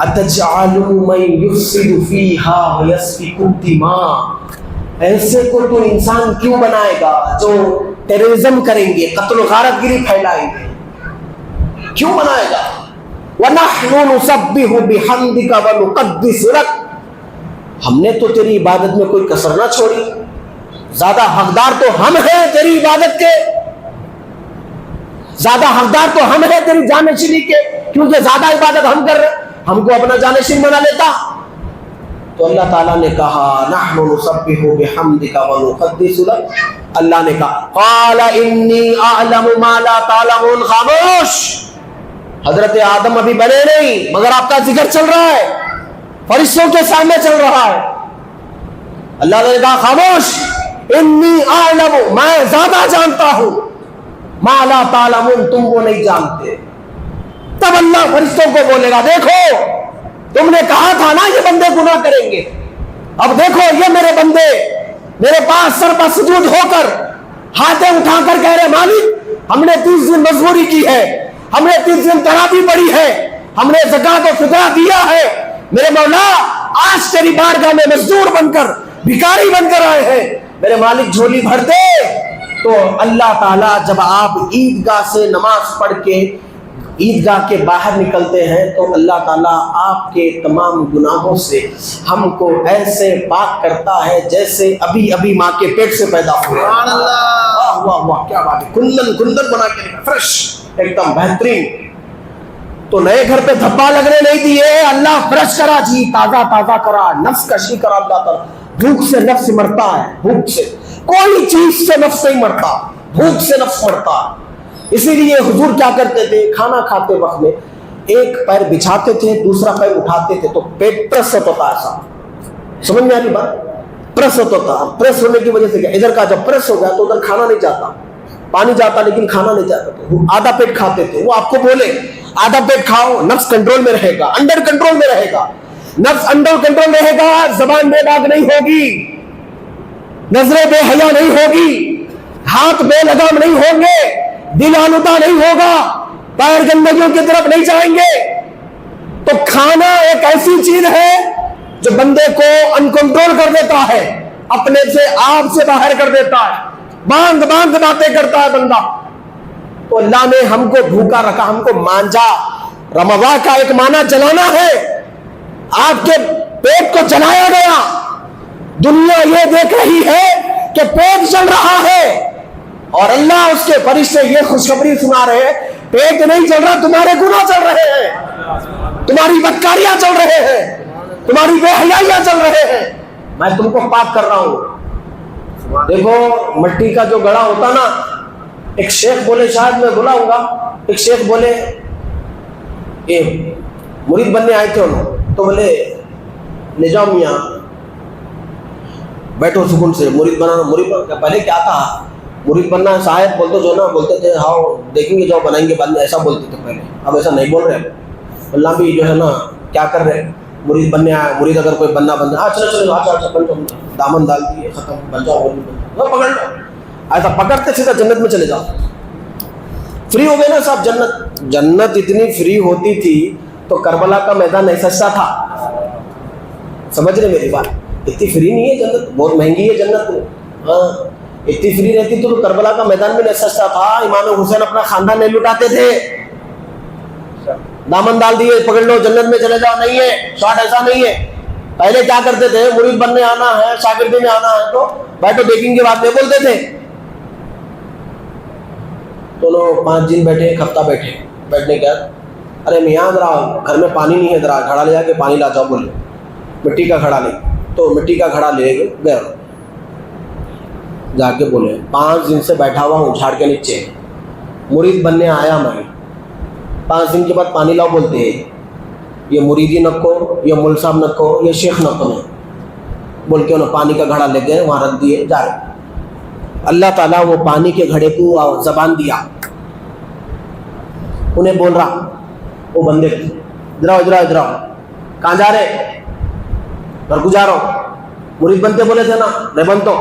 أَتَجْعَلُ مَن يُفْسِدُ فِيهَا وَيَسْفِكُ الدِّمَاءَ، ایسے کو تو انسان کیوں بنائے گا جو ٹیررزم کریں گے، قتل و غارت گری پھیلائیں گے، کیوں بنائے گا؟ وَنَحْنُ نُسَبِّحُ بِحَمْدِكَ وَنُقَدِّسُ لَكَ، ہم نے تو تیری عبادت میں کوئی کسر نہ چھوڑی، زیادہ حقدار تو ہم ہیں تیری عبادت کے، زیادہ حقدار تو ہم ہیں تیری جانشینی کے، کیونکہ زیادہ عبادت ہم کر رہے، ہم کو اپنا جانشین بنا لیتا۔ تو اللہ تعالیٰ نے کہا نحن نسبح بحمدک ونقدس لک، اللہ نے کہا قال انی اعلم ما لا تعلمون، خاموش، حضرت آدم ابھی بنے نہیں مگر آپ کا ذکر چل رہا ہے، فرشتوں کے سامنے چل رہا ہے۔ اللہ نے کہا خاموش، انی اعلم، میں زیادہ جانتا ہوں، ما لا تعلمون، تم وہ نہیں جانتے۔ تب اللہ فرشتوں کو بولے گا دیکھو تم نے کہا تھا نا یہ بندے گناہ کریں گے، اب دیکھو یہ میرے بندے میرے پاس سر پر سجود ہو کر ہاتھیں اٹھا کر کہہ رہے مالک ہم نے 30 دن مزدوری کی ہے، ہم نے 30 دن تراویح پڑھی ہے، ہم نے زکوٰۃ و فطرہ دیا ہے، میرے مولا آج تیری بارگاہ میں مزدور بن کر بھکاری بن کر آئے ہیں، میرے مالک جھولی بھر دے۔ تو اللہ تعالیٰ جب آپ عیدگاہ سے نماز پڑھ کے عیدگاہ کے باہر نکلتے ہیں تو اللہ تعالیٰ آپ کے تمام گناہوں سے ہم کو ایسے پاک کرتا ہے جیسے ابھی ابھی ماں کے پیٹ سے پیدا ہوئے۔ سبحان اللہ، واہ واہ واہ، کیا بات ہے، کندن بنا کے فریش ایک دم بہترین۔ تو نئے گھر پہ دھبا لگنے نہیں دیے، اللہ فریش کرا جی، تازہ تازہ کرا، نفس کشی کرا اللہ تعالیٰ۔ بھوک سے نفس مرتا ہے، بھوک سے، کوئی چیز سے نفس نہیں مرتا، بھوک سے نفس مرتا ہے۔ اسی لیے حضور کیا کرتے تھے، کھانا کھاتے وقت میں ایک پیر بچھاتے تھے دوسرا پیر اٹھاتے تھے تو پیٹ پریس ہوتا تھا، ایسا سمجھ میں آ رہی بات، پریس ہوتا تھا۔ پریس ہونے کی وجہ سے کیا، ادھر کا جب پریس ہو گیا تو ادھر کھانا نہیں جاتا، پانی جاتا لیکن کھانا نہیں جاتا، تو وہ آدھا پیٹ کھاتے تھے۔ وہ آپ کو بولے آدھا پیٹ کھاؤ، نفس کنٹرول میں رہے گا، انڈر کنٹرول میں رہے گا، نفس انڈر کنٹرول رہے گا، زبان بے داغ نہیں ہوگی، نظریں بے حیا نہیں ہوگی، ہاتھ بے لگام نہیں ہوں گے، دل آلودہ نہیں ہوگا، پیر گندگیوں کی طرف نہیں جائیں گے۔ تو کھانا ایک ایسی چیز ہے جو بندے کو انکنٹرول کر دیتا ہے، اپنے سے آپ سے باہر کر دیتا ہے، باندھ باتیں کرتا ہے بندہ۔ تو اللہ نے ہم کو بھوکا رکھا، ہم کو مانجا۔ رمضان کا ایک معنی جلانا ہے، آپ کے پیٹ کو جلایا گیا۔ دنیا یہ دیکھ رہی ہے کہ پیٹ جل رہا ہے اور اللہ اس کے فرشتے یہ خوشخبری سنا رہے ہیں پیٹ نہیں چل رہا، تمہارے گناہ چل رہے ہیں، تمہاری بدکاریاں چل رہے ہیں، تمہاری بے حیائیاں چل رہے ہیں، میں تم کو پاک کر رہا ہوں۔ دیکھو مٹی کا جو گڑا ہوتا نا، ایک شیخ بولے، شاید میں بلاؤں گا، ایک شیخ بولے یہ مرید بننے آئے تھے انہوں، تو بولے لے جاؤ میاں بیٹھو سکون سے، مرید بنانا، پہلے کیا تھا مرید بننا صاحب بولتے جو نا بولتے تھے ہاں دیکھیں گے جو بنائیں گے بعد میں، ایسا بولتے تھے پہلے، اب ایسا نہیں بول رہے۔ اللہ بھی جو ہے نا کیا کر رہے ہیں, مرید بننے آیا, مرید اگر کوئی بننا بن جائے, چلو چلو اچھا بن جاؤ, دامن ڈال دیے, ختم, بن جاؤ, پکڑ لو, ایسا پکڑتے سیدھا جنت میں چلے جاؤ, فری ہو گئے نا صاحب. جنت اتنی فری ہوتی تھی تو کربلا کا میدان نہیں سستا تھا. سمجھ رہے میری بات؟ اتنی فری نہیں ہے جنت, بہت مہنگی ہے جنت. ہاں اتنی فری رہتی تو کربلا کا میدان بھی نہیں سستا تھا. امام حسین اپنا خاندان نہیں لٹاتے تھے, دامن ڈال دیے, پکڑ لو جنت میں چلے جاؤ. نہیں ہے شارٹ, ایسا نہیں ہے. پہلے کیا کرتے تھے, مرید بننے آنا ہے, شاگردی میں آنا ہے تو بیٹھو دیکھیں گے بات نہیں بولتے تھے. تو لوگ 5 دن بیٹھے, 1 ہفتہ بیٹھے, بیٹھنے کے بعد ارے میاں ذرا گھر میں پانی نہیں ہے, ذرا گھڑا لے جا کے پانی لا جاؤ. بولے مٹی کا گھڑا لے, تو مٹی کا گھڑا لے گئے, جا کے بولے 5 دن سے بیٹھا ہوا ہوں جھاڑ کے نیچے, مرید بننے آیا میں, 5 دن کے بعد پانی لاؤ بولتے ہیں. یہ مریدی نکو, یہ مول صاحب نکو, یہ شیخ نکو نے بول کے انہوں پانی کا گھڑا لے گئے, وہاں رکھ دیے, جا رہے. اللہ تعالیٰ وہ پانی کے گھڑے کو زبان دیا, انہیں بول رہا وہ بندے ادھر آؤ, ادھر آؤ, ادھر آؤ, کہاں جا رہے؟ گھر کو جا رہا ہوں. مرید بنتے بولے تھے نا, نہیں بنتا.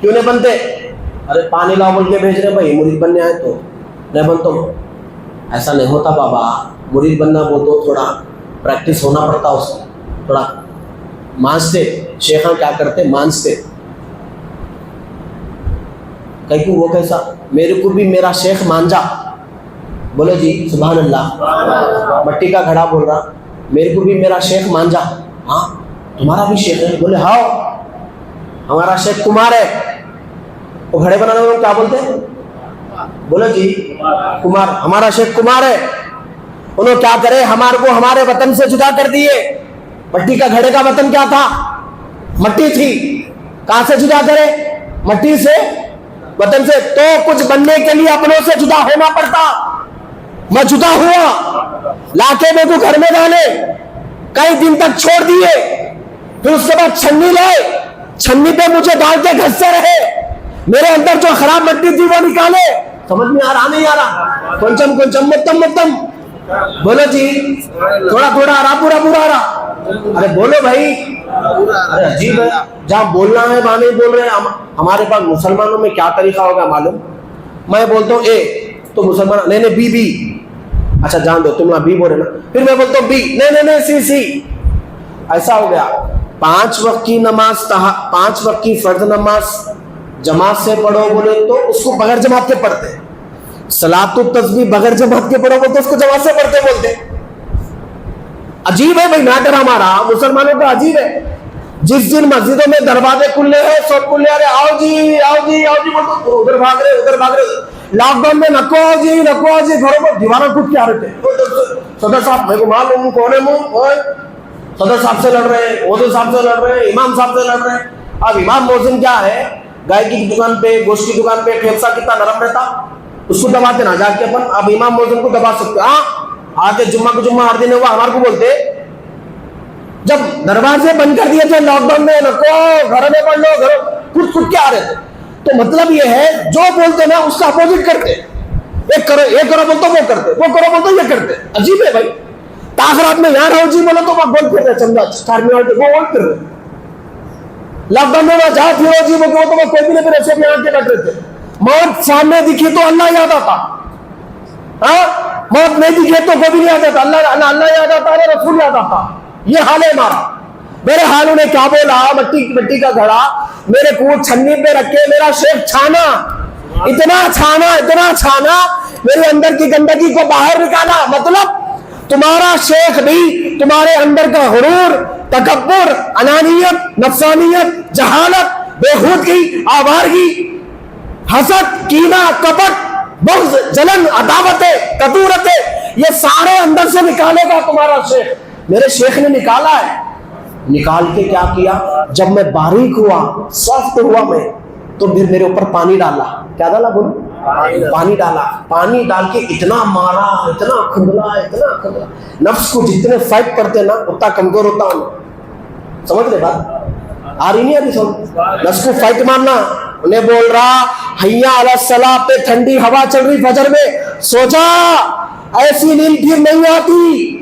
کیوں نہیں بنتے؟ ارے پانی لاؤ بول کے بھیج رہے بھائی, مرید بننے آئے تو نہیں بنتا. ایسا نہیں ہوتا بابا, مرید بننا وہ تو تھوڑا پریکٹس ہونا پڑتا, اس کو تھوڑا مانستے. شیخاں کیا کرتے, مانستے. کہیں کہ وہ کیسا, میرے کو بھی میرا شیخ مانجا. بولو جی سبحان اللہ. مٹی کا گھڑا بول رہا, میرے کو بھی میرا شیخ مانجا. ہاں تمہارا بھی شیخ ہے؟ بولے ہاں ہمارا شیخ کمار ہے. وہ گھڑے بنانے والوں کیا بولتے ہیں؟ بولو جی کمار, ہمارا شیخ کمار ہے. انہوں کیا کرے, ہمارے کو ہمارے وطن سے جدا کر دیے. مٹی کا گھڑے کا وطن کیا تھا؟ مٹی تھی. کہاں سے جدا کرے؟ مٹی سے, وطن سے. تو کچھ بننے کے لیے اپنوں سے جدا ہونا پڑتا. میں جدا ہوا, لا کے میں کو گھر میں ڈالے, کئی دن تک چھوڑ دیے, پھر اس کے بعد چھنی لائے, چھنی پہ مجھے ڈال کے گھستے رہے, میرے اندر جو خراب مٹی تھی وہ نکالے. سمجھ میں آ رہا نہیں آ رہا؟ کنچم کنچم متم متم. بولو جی تھوڑا تھوڑا آ رہا, پورا پورا آ رہا؟ ارے بولو بھائی. ارے عجیب ہے, جہاں بولنا ہے وہاں نہیں بول رہے. ہمارے پاس مسلمانوں میں کیا طریقہ ہوگا معلوم؟ میں بولتا ہوں اے تو مسلمان نہیں بی بی, اچھا جان دو تم بی بول رہے نا, پھر میں بولتا ہوں بی, نہیں سی سی. ایسا ہو گیا. 5 وقت کی نماز, 5 وقت کی فرض نماز جماعت سے پڑھو بولے تو اس کو بغیر جماعت کے پڑھتے. صلاۃ التسبیح بغیر جماعت کے پڑھو تو اس کو جماعت سے پڑھتے بولتے. عجیب ہے بھائی میٹر ہمارا مسلمانوں کا, عجیب ہے. جس دن مسجدوں میں دروازے کھلے ہیں سب کھلے, ارے آؤ جی آؤ جی آؤ جی بولتے, ادھر بھاگ رہے ادھر بھاگ رہے. لاک ڈاؤن میں نکو جی نکو جی, گھروں میں دیواروں ٹوٹ کے آ رہے تھے. صدر صاحب میرے کو معلوم کون ہے, صدر صاحب سے لڑ رہے ہیں, عہدے صاحب سے لڑ رہے ہیں, امام صاحب سے لڑ رہے ہیں. اب امام مؤذن کیا ہے, گائے کی دکان پہ, گوشت کی دکان پہ پھیپسا کتنا نرم رہتا, اس کو دباتے نا جا کے اپن. اب امام مؤذن کو دبا سکتے. ہاں آگے جمعہ کو جمعہ ہر دن ہوا, ہمارے کو بولتے جب دروازے بند کر دیے تھے لاک ڈاؤن میں, نکو گھر میں پڑھ لو, گھر کچھ کچھ کے آ رہے تھے. تو مطلب یہ ہے جو بولتے نا اس کا اپوزٹ کرتے. ایک کرو یہ کرو بولتے وہ کرتے, وہ کرو بولتے یہ کرتے. عجیب ہے بھائی. تاخرات میں یہاں رہو جی بولو تو وہ گول پھر رہے, چندہ ٹرمینل وہ گول پھر رہے. لاک ڈاؤن میں جہاں پھرو جی وہ تو وہ کوئی بھی نہیں, پھر ایسے یہاں کے بیٹھ رہے تھے. موت سامنے دکھی تو اللہ یاد آتا, ہاں موت نہیں دکھے تو کوئی بھی نہیں یاد آتا. اللہ یاد آتا, رسول یاد آتا. یہ حال ہے ہمارا. میرے حال نے کیا بولا, مٹی کا گھڑا میرے کو چھنی پہ رکھ کے میرا شیخ چھانا, اتنا چھانا میرے اندر کی گندگی کو باہر نکالا. مطلب تمہارا شیخ بھی تمہارے اندر کا غرور, تکبر, انانیت, نفسانیت, جہالت, بےہودگی, آوارگی, حسد, کینہ, کپٹ, بغض, جلن, عداوتیں, کدورتیں, یہ سارے اندر سے نکالے گا تمہارا شیخ. میرے شیخ نے نکالا ہے. نکال کے کیا کیا, جب میں باریک ہوا, سافٹ ہوا میں, تو پھر میرے اوپر پانی ڈالا. کیا ڈالا بولو؟ پانی ڈالا. پانی ڈال کے اتنا مارا, اتنا کھندلا. نفس کو جتنے فائٹ کرتے نا اتنا کمزور ہوتا ہوں. سمجھ رہے بات آ رہی نہیں ابھی سمجھ؟ نفس کو فائٹ مارنا. انہیں بول رہا حیا علی الصلاۃ پہ ٹھنڈی ہوا چل رہی فجر میں, سو جا, ایسی نیند پھر نہیں آتی.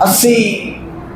80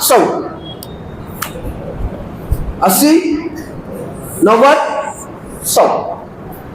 100 80 90 100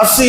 80।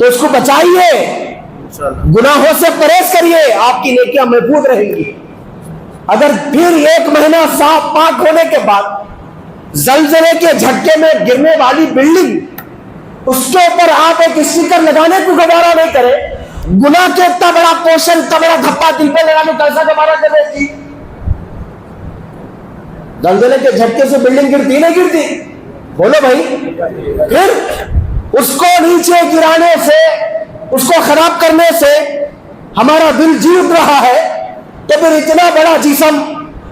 تو اس کو بچائیے، انشاءاللہ گناہوں سے پرہیز کریے، آپ کی نیکیاں محفوظ رہیں گی۔ اگر پھر 1 مہینہ صاف پاک ہونے کے بعد زلزلے کے جھٹکے میں گرنے والی بلڈنگ، اس کے اوپر آپ ایک اسٹیکر لگانے کو گوارا نہیں کرے، گناہ کے اتنا بڑا پوشن، اتنا بڑا دھپا دل پہ لگانے کیسا گوارا کرے جی؟ زلزلے کے جھٹکے سے بلڈنگ گرتی نہیں گرتی؟ بولو بھائی۔ پھر اس کو نیچے گرانے سے، اس کو خراب کرنے سے ہمارا دل جیت رہا ہے، تو پھر اتنا بڑا جسم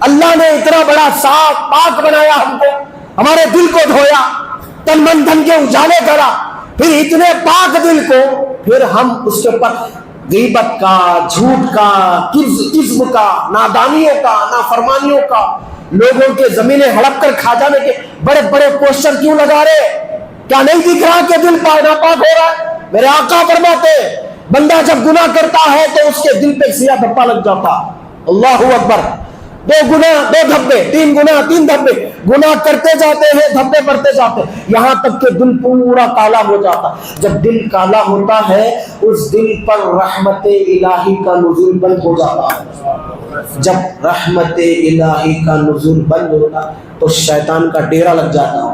اللہ نے اتنا بڑا صاف پاک بنایا، ہم کو ہمارے دل کو دھویا، تن من دھن کے اجالے کرا، پھر اتنے پاک دل کو پھر ہم اس کے اوپر غیبت کا، جھوٹ کا، کذب کا، نادانیوں کا، نافرمانیوں کا، لوگوں کے زمینیں ہڑپ کر کھا جانے کے بڑے بڑے پوسٹر کیوں لگا رہے؟ کیا نہیں دکھ رہا کہ دل ناپاک ہو رہا ہے؟ میرے آقا فرماتے بندہ جب گناہ کرتا ہے تو اس کے دل پہ سیاہ دھبا لگ جاتا۔ اللہ اکبر۔ 2 گناہ 2 دھبے، 3 گناہ 3 دھبے، گناہ کرتے جاتے ہیں، دھبے پڑتے جاتے ہیں، یہاں تک کہ دل پورا کالا ہو جاتا۔ جب دل کالا ہوتا ہے اس دل پر رحمت الہی کا نزول بند ہو جاتا ہے۔ جب رحمت الہی کا نزول بند ہوتا تو شیطان کا ڈیرا لگ جاتا۔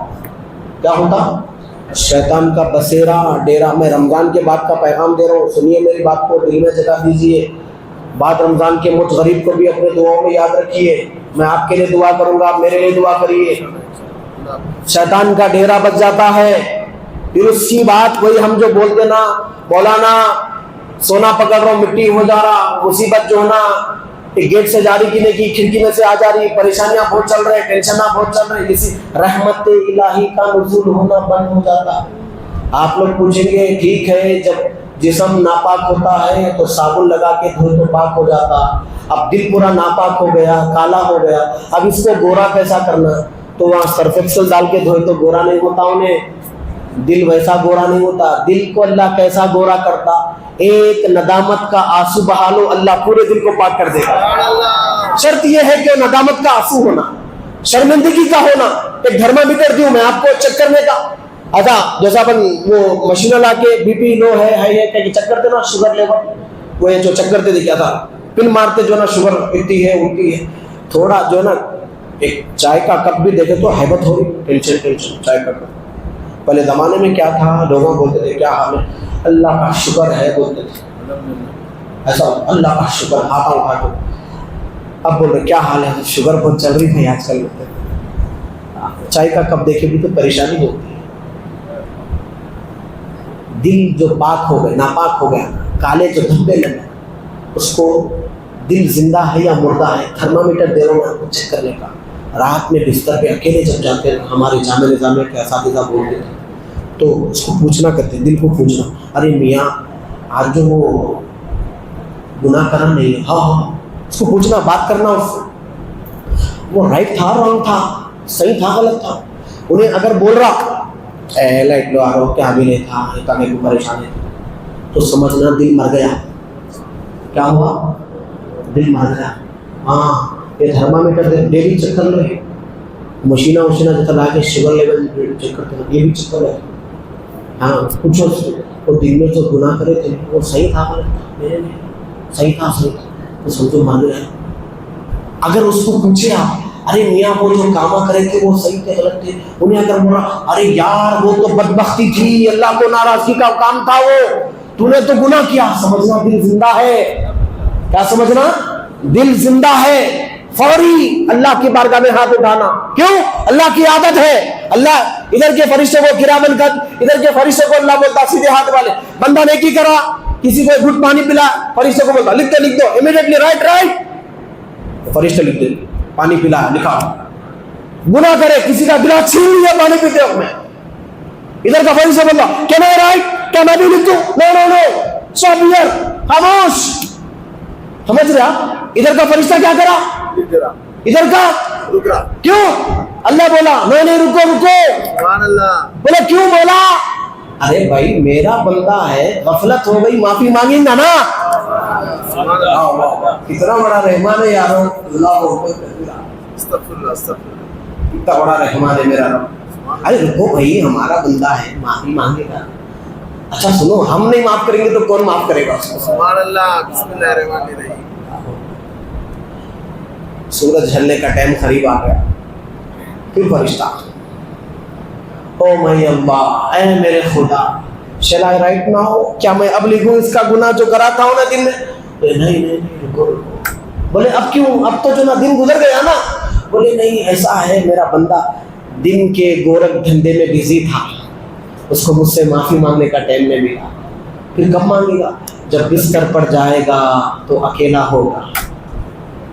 کیا ہوتا؟ شیطان کا بسیرا، ڈیرا۔ میں رمضان کے بعد کا پیغام دے رہا ہوں، سنیے میری بات کو، دل میں جگہ دیجیے۔ بعد رمضان کے مجھ غریب کو بھی اپنے دعاؤں میں یاد رکھیے، میں آپ کے لیے دعا کروں گا، آپ میرے لیے دعا کریے۔ شیطان کا ڈیرا بچ جاتا ہے، پھر اس کی بات وہی ہم جو بولتے نا، مولانا سونا پکڑ رہا ہوں مٹی ہو جا رہا، مصیبت جو ہونا گیٹ سے جاری کی نہیں کی، کھڑکی میں سے آ جا رہی، پریشانیاں بہت چل رہے، ٹینشن بہت چل رہے، اسی رحمت الہی کا نزول ہونا بند ہو جاتا۔ آپ لوگ پوچھیں گے ٹھیک ہے، جب جسم ناپاک ہوتا ہے تو صابن لگا کے دھوئے تو پاک ہو جاتا، اب دل پورا ناپاک ہو گیا، کالا ہو گیا، اب اس کو گورا کیسا کرنا؟ تو وہاں سرف ایکسل ڈال کے دھوئے تو گورا نہیں ہوتا، انہیں دل ویسا گورا نہیں ہوتا۔ دل کو اللہ کیسا گورا کرتا؟ ایک ندامت کا آنسو بہا لو، اللہ پورے دل کو پاک کر دے گا۔ شرط یہ ہے کہ ندامت کا آنسو ہونا، شرمندگی کا ہونا۔ ایک دھرما میٹر دوں میں آپ کو چیک کرنے کا، اچھا جیسا اپن وہ مشینہ لا کے بی پی لو ہے کہ چیک کرتے نا شوگر لیول، وہ جو چیک کرتے تھے کیا تھا، پن مارتے جو نا شوگر اتنی ہے اٹھتی ہے، تھوڑا جو ہے نا ایک چائے کا کپ بھی دیکھے تو حیبت ہو رہی، ٹینشن چائے کا کپ۔ پہلے زمانے میں کیا تھا، لوگوں بولتے تھے کیا حال ہے، اللہ کا شکر ہے بولتے تھے، ایسا اللہ کا شکر، ہاتھ اٹھا کے۔ اب بول رہے کیا حال ہے، شوگر بہت چل رہی تھی آج کل، چائے کا کپ دیکھے بھی تو پریشانی ہوتی ہے۔ دل جو پاک ہو گئے، ناپاک ہو گیا، کالے جو دھبے لگے، اس کو دل زندہ ہے یا مردہ ہے، تھرمامیٹر دے رہا ہوں آپ کو چیک کرنے کا۔ رات میں بستر پہ اکیلے جب جاتے ہیں، ہمارے جامع نظام کے اساتذہ بولتے تھے تو اس کو پوچھنا کرتے، دل کو پوچھنا، ارے میاں آج جو وہ گناہ کرنا نہیں ہے، ہاں اس کو پوچھنا، بات کرنا اس سے، وہ رائٹ تھا رانگ تھا، صحیح تھا غلط تھا۔ انہیں اگر بول رہا لائٹ لو آ رہا ہو کیا بھی نہیں تھا، کبھی کو پریشانی تھی، تو سمجھنا دل مر گیا۔ کیا ہوا؟ دل مر گیا۔ ہاں یہ تھرمامیٹر ڈیلی چیک کر لو، مشینہ جیسا لا کے شوگر لیول چیک کرتے ہیں، یہ بھی چیک کر لو۔ ہاں پوچھو وہ دل میں جو گناہ کرے تھے وہ صحیح تھا غلط تھا، میرے لیے صحیح تھا تو سمجھو مر گیا۔ اگر اس کو پوچھے آپ ارے میاں وہ جو کامہ کرے تھے وہ صحیح تھے غلط تھے، انہیں اگر بولا ارے یار وہ تو بدبختی تھی، اللہ کو ناراضگی کا کام تھا، وہ تو نے تو گناہ کیا، سمجھنا دل زندہ ہے۔ کیا سمجھنا؟ دل زندہ ہے۔ فوری اللہ کی بارگاہ میں ہاتھ اٹھانا، کیوں؟ اللہ کی عادت ہے، اللہ ادھر کے فرشتے کو کرامن قد، ادھر کے فرشتے کو اللہ بولتا سیدھے ہاتھ والے، بندہ نیکی کرا، کسی کو گھٹ پانی پلا، فرشتے کو بولتا لکھ دو امیڈیٹلی، رائٹ، فرشتے لکھ دے پانی پلا، لکھا۔ گناہ کرے، کسی کا گناہ چھین لیا پانی پیتے وقت میں، ادھر کا فرشتہ بولتا کیا میں رائٹ، کیا میں بھی لکھ دوں، نو نو نو اسٹاپ ہیئر، خاموش۔ سمجھ رہا؟ ادھر کا فرشتہ کیا کرا، ادھر کا رک رہا، کیوں؟ اللہ بولا نہیں رکو رکو، سبحان اللہ، بولے کیوں بولا؟ ارے بھائی میرا بندہ ہے، غفلت ہو گئی، معافی مانگیں گا نا۔ کتنا بڑا رحمان ہے یارو، اللہ استغفر اللہ، استغفر اللہ، کتنا بڑا رحمان ہے میرا رب۔ ارے رکو بھائی، ہمارا بندہ ہے، معافی مانگے گا۔ اچھا سنو, ہم نہیں معاف کریں گے تو کون معاف کرے گا اس کو؟ سبحان اللہ. بسم اللہ الرحمن الرحیم. سورج ڈھلنے کا ٹائم قریب آ گیا. پھر فرشتہ, او مائی اللہ, اے میرے خدا, شیل آئی رائٹ ناؤ, کیا میں اب لکھوں اس کا گناہ جو کرا تھا نا دن میں؟ نہیں, رکو. بولے اب کیوں, اب تو جو نا دن گزر گیا نا. بولے نہیں, ایسا ہے میرا بندہ دن کے گورکھ دھندے میں بزی تھا, اس کو مجھ سے معافی مانگنے کا ٹائم نہیں ملا. پھر کب مانگے گا؟ جب بستر پر جائے گا تو اکیلا ہوگا,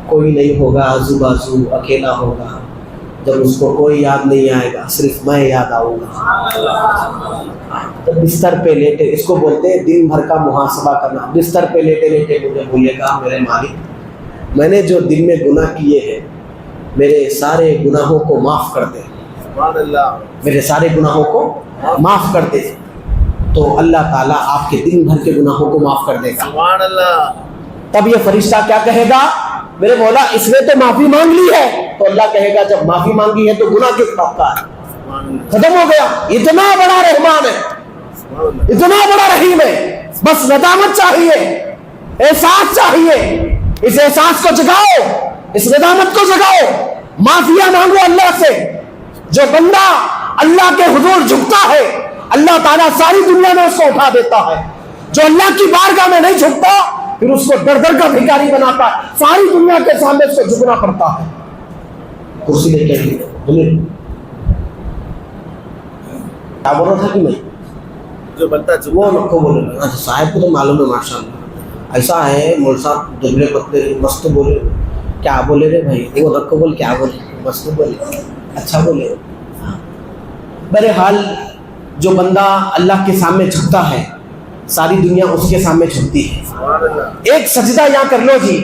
کوئی نہیں ہوگا آزو بازو, اکیلا ہوگا. جب اس کو کوئی یاد نہیں آئے گا, صرف میں یاد آؤں گا. تو بستر پہ لیٹے, اس کو بولتے ہیں دن بھر کا محاسبہ کرنا. بستر پہ لیٹے لیٹے مجھے بھولے گا, میرے مالک میں نے جو دن میں گناہ کیے ہیں میرے سارے گناہوں کو معاف کر دے, سبحان اللہ. میرے سارے گناہوں کو معاف کر دے. تو اللہ تعالیٰ آپ کے دن بھر کے گناہوں کو معاف کر دے گا. سبحان اللہ. تب یہ فرشتہ کیا کہے گا؟ میرے مولا اس نے تو معافی مانگ لی ہے. تو اللہ کہے گا جب معافی مانگی ہے تو گناہ کس بات کا ہے؟ سبحان اللہ. ختم ہو گیا. اتنا بڑا رحمان ہے, سبحان اللہ. اتنا بڑا رحیم ہے, بس ندامت چاہیے, احساس چاہیے. اس احساس کو جگاؤ, اس ندامت کو جگاؤ, معافیا مانگو اللہ سے. جو بندہ اللہ کے حضور جھکتا ہے اللہ تعالیٰ ساری دنیا میں اس کو اٹھا دیتا ہے. جو اللہ کی بارگاہ میں نہیں جھکتا پھر اس کو در در کا بھکاری بناتا ہے, ساری دنیا کے سامنے اس کو جھکنا پڑتا ہے. کرسی لے کے لیے کیا بول رہا تھا کہ میں جو بنتا ہے وہ کو بولے گا صاحب کو تو معلوم ہے ماشاء اللہ. ایسا ہے مول صاحب دبلے پتلے مست بولے, کیا بولے رے بھائی, وہ رکھو بول, کیا بولے, مست بولے, اچھا بولے. بہرحال جو بندہ اللہ کے سامنے جھکتا ہے ساری دنیا اس کے سامنے جھکتی ہے. سبحان اللہ. ایک سجدہ یہاں کر لو جی,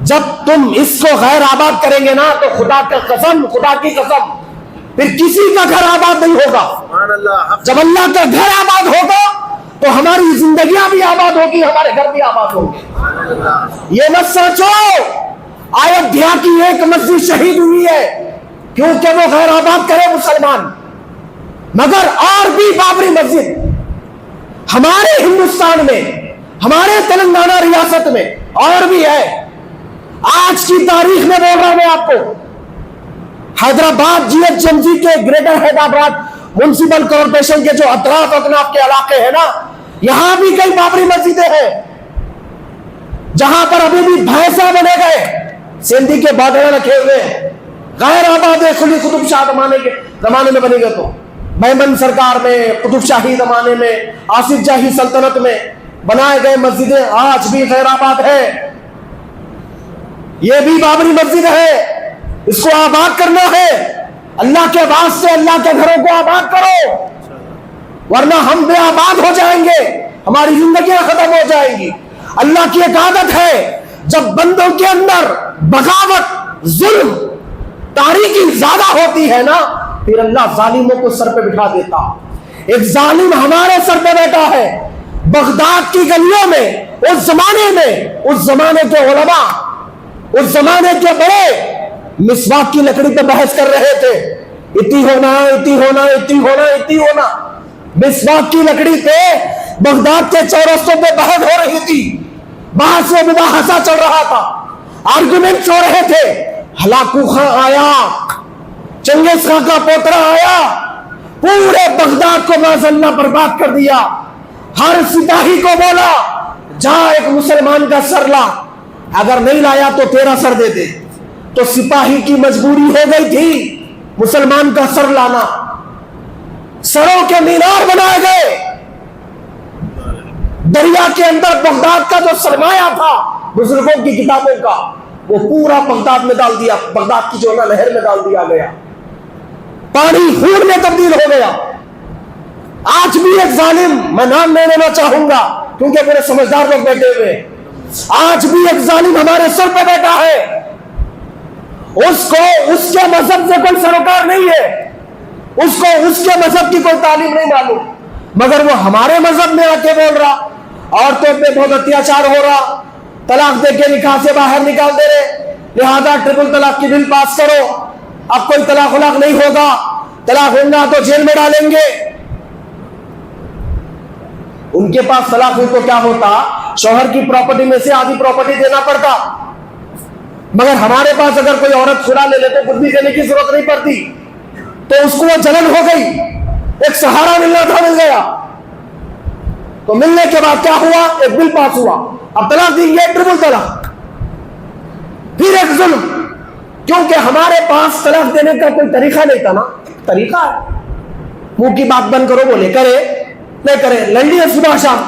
جب تم اس کو غیر آباد کریں گے نا تو خدا کا قسم, خدا کی قسم, پھر کسی کا گھر آباد نہیں ہوگا. سبحان اللہ. جب اللہ کا گھر آباد ہوگا تو ہماری زندگیاں بھی آباد ہوگی, ہمارے گھر بھی آباد ہوں گے. سبحان اللہ. یہ مت سوچو ایودھیا کی ایک مسجد شہید ہوئی ہے کیونکہ وہ غیر آباد کرے مسلمان, مگر اور بھی بابری مسجد ہمارے ہندوستان میں, ہمارے تلنگانہ ریاست میں اور بھی ہے. آج کی تاریخ میں بول رہا ہوں میں آپ کو, حیدرآباد GHMC کے گریٹر حیدرآباد میونسپل کارپوریشن کے جو اطراف اکناف کے علاقے ہیں نا, یہاں بھی کئی بابری مسجدیں ہیں جہاں پر ابھی بھی بھینسے بنے گئے, سندھی کے بادل رکھے ہوئے ہیں, غیر آباد ہے. قلی قطب شاہ زمانے میں بنے گئے, تو میمن سرکار میں, قطب شاہی زمانے میں, آصف جاہی سلطنت میں بنائے گئے مسجدیں آج بھی غیر آباد ہے. یہ بھی بابری مسجد ہے, اس کو آباد کرنا ہے. اللہ کے واسطے اللہ کے گھروں کو آباد کرو, ورنہ ہم بے آباد ہو جائیں گے, ہماری زندگیاں ختم ہو جائیں گی. اللہ کی ایک عادت ہے جب بندوں کے اندر بغاوت, ظلم, تاریکی زیادہ ہوتی ہے نا پھر اللہ ظالموں کو سر پہ بٹھا دیتا. ایک ظالم ہمارے سر پہ بیٹھا ہے بغداد کی گلیوں میں. اس زمانے میں اس زمانے کے علماء, اس زمانے کے بڑے مسواک کی لکڑی پہ بحث کر رہے تھے. اتی ہونا, اتی ہونا, اتی ہونا, اتی ہونا. مسواک کی لکڑی پہ بغداد کے چورستوں پہ بحث ہو رہی تھی, بحث و مباحثہ چل رہا تھا, آرگومنٹ ہو رہے تھے. ہلاکو خان آیا, چنگیز خان کا پوترا آیا, پورے بغداد کو معاذاللہ برباد کر دیا. ہر سپاہی کو بولا جا ایک مسلمان کا سر لا, اگر نہیں لایا تو تیرا سر دے دے. تو سپاہی کی مجبوری ہو گئی تھی مسلمان کا سر لانا. سروں کے مینار بنائے گئے. دریا کے اندر بغداد کا جو سرمایہ تھا بزرگوں کی کتابوں کا وہ پورا بغداد میں ڈال دیا, بغداد کی جو نا نہر میں ڈال دیا گیا, پانی خون میں تبدیل ہو گیا. آج بھی ایک ظالم, میں نام نہیں لینا چاہوں گا کیونکہ پورے سمجھدار لوگ بیٹھے ہوئے, آج بھی ایک ظالم ہمارے سر پہ بیٹھا ہے. اس کو اس کے مذہب سے کوئی سروکار نہیں ہے, اس کو اس کے مذہب کی کوئی تعلیم نہیں معلوم, مگر وہ ہمارے مذہب میں آ کے بول رہا عورتوں پہ بہت اتیاچار ہو رہا, طلاق دے کے نکاح سے باہر نکال دے رہے, لہذا ٹرپل طلاق کی بل پاس کرو, اب کوئی طلاق ولاق نہیں ہوگا, طلاق ہوگا تو جیل میں ڈالیں گے. ان کے پاس طلاق ہوئی تو کیا ہوتا؟ شوہر کی پراپرٹی میں سے آدھی پراپرٹی دینا پڑتا. مگر ہمارے پاس اگر کوئی عورت خلا لے لے تو کچھ بھی دینے کی ضرورت نہیں پڑتی. تو اس کو وہ جلن ہو گئی, ایک سہارا ملنا تھا, مل گیا. تو ملنے کے بعد کیا ہوا؟ ایک بل پاس ہوا, اب طلاق دیں گے, ٹرپل طلاق. پھر ایک ظلم, کیونکہ ہمارے پاس طلاق دینے کا کوئی طریقہ نہیں تھا نا. طریقہ ہے, منہ کی بات بند کرو بولے, کرے نہیں کرے, لڑی ہے صبح شام,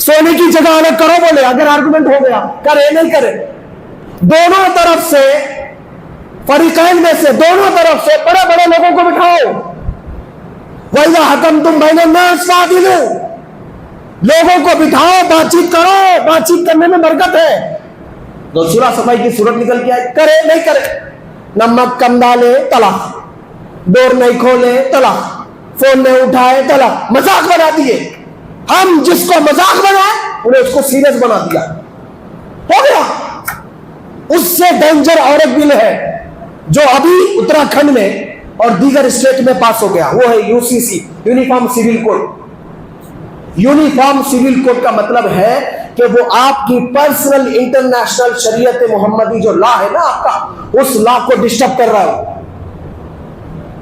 سونے کی جگہ الگ کرو بولے, اگر آرگومنٹ ہو گیا, کرے نہیں کرے. دونوں طرف سے, فریقین میں سے دونوں طرف سے بڑے بڑے لوگوں کو بٹھاؤ. وَإِذَا حَكَمْتُمْ بَيْنَ النَّاسِ فَعْدِلُوا, لوگوں کو بٹھاؤ, بات چیت کرو, بات چیت کرنے میں برکت ہے. تو سورہ صفائی کی صورت نکل کے آئے, کرے نہیں کرے, نمک کم ڈالے طلاق, ڈور نہیں کھولے طلاق, فون نہیں اٹھائے طلاق. مذاق بنا دیے. ہم جس کو مذاق بنائے انہیں اس کو سیریس بنا دیا, ہو گیا. اس سے ڈینجر اور ایک بل ہے جو ابھی اتراکھنڈ میں اور دیگر اسٹیٹ میں پاس ہو گیا, وہ ہے UCC, uniform civil code. Uniform civil code کا مطلب ہے کہ وہ آپ کی پرسنل انٹرنیشنل شریعت محمدی جو لا ہے نا آپ کا, اس لا کو ڈسٹرب کر رہا ہے.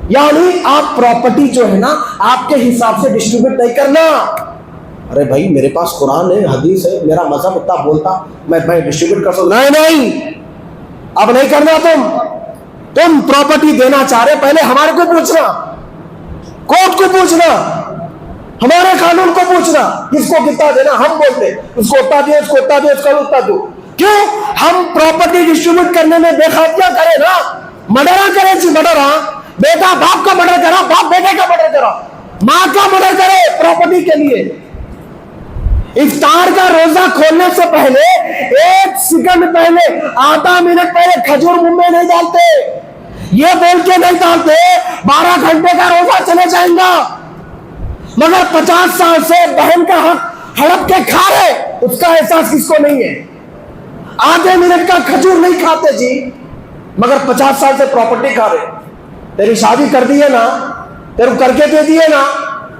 یعنی آپ پراپرٹی جو ہے نا آپ کے حساب سے ڈسٹریبیوٹ نہیں کرنا. ارے بھائی میرے پاس قرآن ہے, حدیث ہے, میرا مذہب اتنا بولتا, میں ڈسٹریبیوٹ کر سکتا. نہیں, اب نہیں کرنا. تم پراپرٹی دینا چاہ رہے, پہلے ہمارے کو پوچھنا, کورٹ کو پوچھنا, ہمارے قانون کو پوچھنا, کس کو کتنا دینا. ہم بولتے اس کو اتنا دو, اس کو اتنا دو, اس کو اتنا دو. کیوں؟ ہم پراپرٹی ڈسٹریبیوٹ کرنے میں بے خاتیہ کرے نا, مڈرا کرے جی, مڈرا. بیٹا باپ کا مرڈر کرا, باپ بیٹے کا مرڈر کرا, ماں کا مرڈر کرے پراپرٹی کے لیے. افطار کا روزہ کھولنے سے پہلے 1 سیکنڈ پہلے, آدھا منٹ پہلے کھجور منہ میں نہیں ڈالتے. یہ بول کے نہیں ڈالتے 12 گھنٹے کا روزہ چلے جائیں گا. مگر 50 سال سے بہن کا حق ہڑپ کے کھا رہے, اس کا احساس کس کو نہیں ہے. آدھے منٹ کا کھجور نہیں کھاتے جی, مگر 50 سال سے پراپرٹی کھا رہے. تیری شادی کر دی ہے نا, تیرے کو کر کے دے دیے نا,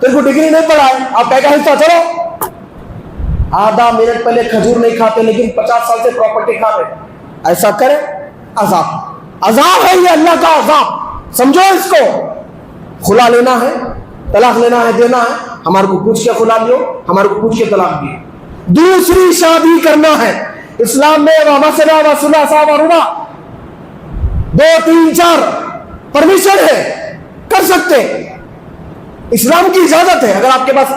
تیرے کو ڈگری نہیں پڑھائے, آپ کا حصہ چلو. آدھا منٹ پہلے کھجور نہیں کھاتے لیکن 50 سال سے پراپرٹی کھا رہے. ایسا کرے, عذاب, عذاب ہے یہ, اللہ کا عذاب. سمجھو اس کو. خلا لینا ہے, طلاق لینا ہے, دینا ہے, ہمارے کو پوچھ کے خلا لیو, ہمارے کو پوچھ کے طلاق دیو. دوسری شادی کرنا ہے اسلام میں, وَمَسَلَا وَسُلَا سَابَرُوا 2 3 4 پرمیشن ہے, کر سکتے. اسلام کی اجازت ہے. اگر آپ کے پاس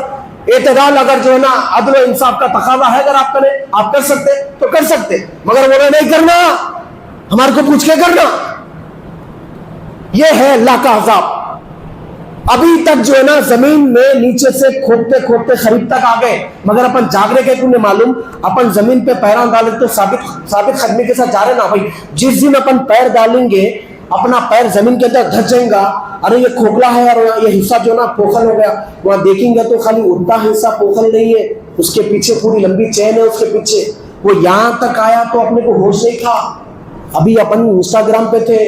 اعتدال, اگر جو ہے نا عدل و انصاف کا تقاضا ہے, اگر آپ کریں, آپ کر سکتے تو کر سکتے, مگر وہ نہیں کرنا, ہمارے کو پوچھ کے کرنا. یہ ہے اللہ کا عذاب. ابھی تک جو ہے نا زمین میں نیچے سے کھودتے کھودتے خرید تک آ گئے, مگر اپن جاگرے کے تمہیں معلوم, اپن زمین پہ پیران ڈالے تو ثابت قدمی کے ساتھ جا رہے نا بھائی. جس دن اپن پیر ڈالیں گے, اپنا پیر زمین کے اندر دھس جائیں گا, ارے یہ کھوکھلا ہے اور یہ حصہ جو نا پوکھل ہو گیا, وہاں دیکھیں گے تو خالی اتنا حصہ پوکھل نہیں ہے, اس کے پیچھے پوری لمبی چین ہے, اس کے پیچھے وہ یہاں تک آیا تو اپنے کو ہوش نہیں تھا. ابھی اپن انسٹاگرام پہ تھے,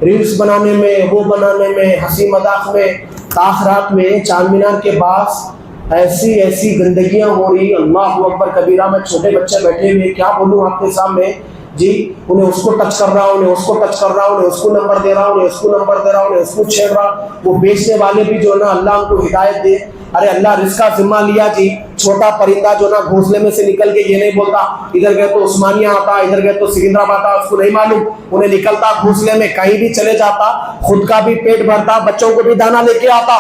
ریلز بنانے میں, وہ بنانے میں, ہنسی مذاق میں, تاخرات میں, چار مینار کے پاس ایسی گندگیاں ہو رہی. اللہ اکبر کبیرہ. میں چھوٹے بچے بیٹھے ہوئے, کیا بولوں آپ کے سامنے جی, انہیں اس کو ٹچ کر رہا ہوں, انہیں اس کو ٹچ کر رہا ہوں, انہیں اس کو نمبر دے رہا ہوں, انہیں اس کو نمبر دے رہا ہوں, انہیں اس کو چھیڑ رہا. وہ بیچنے والے بھی جو ہے نا اللہ ان کو ہدایت دے. ارے اللہ رزق کا ذمہ لیا جی. چھوٹا پرندہ جو نا گھونسلے میں سے نکل کے یہ نہیں بولتا ادھر گئے تو عثمانیہ آتا, ادھر گئے تو سکندرآباد آتا, اس کو نہیں معلوم. انہیں نکلتا گھونسلے میں, کہیں بھی چلے جاتا, خود کا بھی پیٹ بھرتا, بچوں کو بھی دانا لے کے آتا.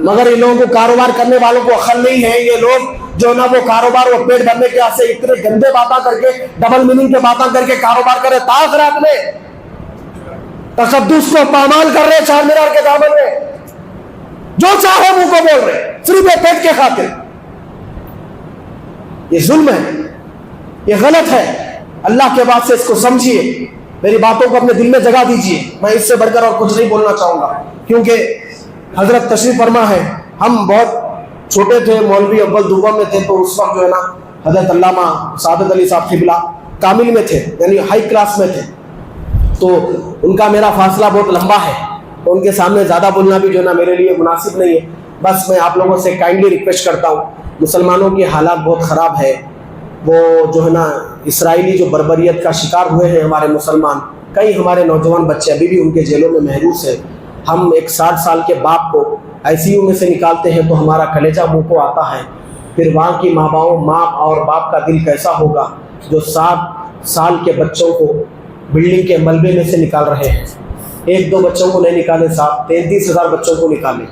مگر ان لوگوں کو, کاروبار کرنے والوں کو عقل نہیں ہے. یہ لوگ جو نا وہ کاروبار, وہ پیٹ بھرنے کے واسطے اتنے گندے باتیں کر کے, ڈبل میننگ کے باتیں کر کے کاروبار کرے. تاخرات میں تقدس کو پامال کر رہے, چار مینار کے دامن میں جو چاہے منہ کو بول رہے, صرف پیٹ کے خاطر. یہ ظلم ہے, یہ غلط ہے. اللہ کے بعد سے اس کو سمجھیے, میری باتوں کو اپنے دل میں جگہ دیجیے. میں اس سے بڑھ کر اور کچھ نہیں بولنا چاہوں گا, کیونکہ حضرت تشریف فرما ہے. ہم بہت چھوٹے تھے, مولوی اول دوبہ میں تھے, تو اس وقت جو ہے نا حضرت علامہ سعادت علی صاحب قبلہ کامل میں تھے, یعنی ہائی کلاس میں تھے. تو ان کا میرا فاصلہ بہت لمبا ہے, تو ان کے سامنے زیادہ بولنا بھی جو ہے نا میرے لیے مناسب نہیں ہے. بس میں آپ لوگوں سے کائنڈلی ریکویسٹ کرتا ہوں، مسلمانوں کے حالات بہت خراب ہے، وہ جو ہے نا اسرائیلی جو بربریت کا شکار ہوئے ہیں ہمارے مسلمان، کئی ہمارے نوجوان بچے ابھی بھی ان کے جیلوں میں محروس ہیں۔ ہم ایک 60 سال کے باپ کو ICU میں سے نکالتے ہیں تو ہمارا کلیجہ منہ کو آتا ہے، پھر وہاں کی ماں اور باپ کا دل کیسا ہوگا جو 7 سال کے بچوں کو بلڈنگ کے ملبے میں سے نکال رہے ہیں۔ 1-2 بچوں کو نہیں نکالے صاحب، 33,000 بچوں کو نکالے،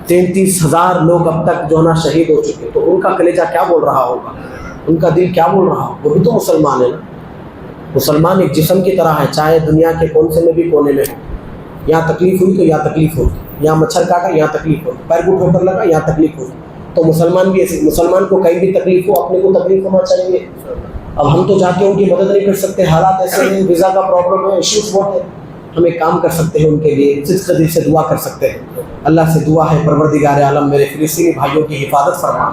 33,000 لوگ اب تک جو ہے نا شہید ہو چکے، تو ان کا کلیجہ کیا بول رہا ہوگا، ان کا دل کیا بول رہا ہوگا؟ وہ بھی تو مسلمان ہے نا۔ مسلمان ایک جسم کی طرح ہے، چاہے دنیا کے کون سے میں بھی کونے میں ہو، یہاں تکلیف ہوئی تو یہاں تکلیف ہوگی، یہاں مچھر کاٹا یہاں تکلیف ہوگی، پیر کو ٹھوکر لگا یہاں تکلیف ہوگی، تو مسلمان بھی ایسے، مسلمان کو کہیں بھی تکلیف ہو اپنے کو تکلیف ہونا چاہیے۔ اب ہم تو جا کے ان کی مدد نہیں کر سکتے، حالات ایسے ہیں، ویزا کا پرابلم ہے، ایشوز بہت ہے، ہم ایک کام کر سکتے ہیں ان کے لیے، صدق دل سے دعا کر سکتے ہیں۔ اللہ سے دعا ہے پروردگار عالم میرے فلسطینی بھائیوں کی حفاظت فرما،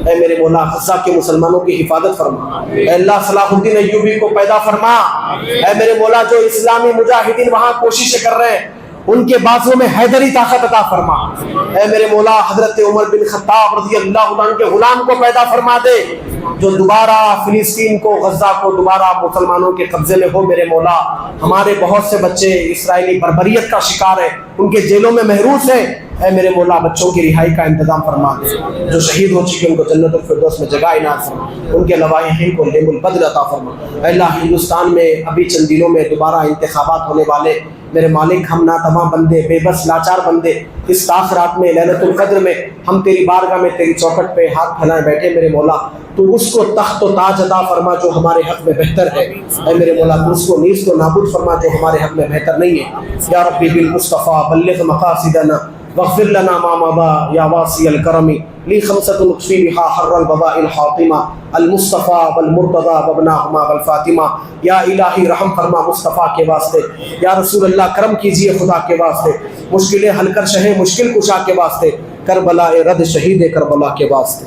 اے میرے مولا غزہ کے مسلمانوں کی حفاظت فرما، اے اللہ صلاح الدین ایوبی کو پیدا فرما، اے میرے مولا جو اسلامی مجاہدین وہاں کوششیں کر رہے ہیں ان کے بازو میں حیدری طاقت عطا فرما، اے میرے مولا حضرت عمر بن خطاب رضی اللہ عنہ کے غلام کو پیدا فرما دے جو دوبارہ فلسطین کو، غزہ کو دوبارہ مسلمانوں کے قبضے میں ہو۔ میرے مولا ہمارے بہت سے بچے اسرائیلی بربریت کا شکار ہیں، ان کے جیلوں میں محروس ہیں، اے میرے مولا بچوں کی رہائی کا انتظام فرما دے، جو شہید ہو چکے ان کو جنت الفردوس میں جگہ عنایت فرما، ان کے لواحقین کو لیم البدر عطا فرما۔ اے اللہ ہندوستان میں ابھی چند دنوں میں دوبارہ انتخابات ہونے والے، میرے مالک ہم ناتمام بندے، بے بس لاچار بندے، اس تاخرات میں لیلۃ القدر میں ہم تیری بارگاہ میں تیری چوکھٹ پہ ہاتھ پھیلائے بیٹھے، میرے مولا تو اس کو تخت و تاج عطا فرما جو ہمارے حق میں بہتر ہے، اے میرے مولا تو اس کو نیز کو نابود فرما جو ہمارے حق میں بہتر نہیں ہے۔ یا ربی بالمصطفیٰ بلغ مقاصدنا واغفر لنا ما مضى یا واسع الکرم، لی خمسۃ نقفی بها حر الوباء الحاطمہ، المصطفیٰ والمرتضیٰ وابناہما والفاطمہ۔ یا الہی رحم فرما مصطفیٰ کے واسطے، یا رسول اللہ کرم کیجئے خدا کے واسطے، مشکلیں حل کر شہ مشکل کشا کے واسطے، کربلا رد شہید کربلا کے واسطے۔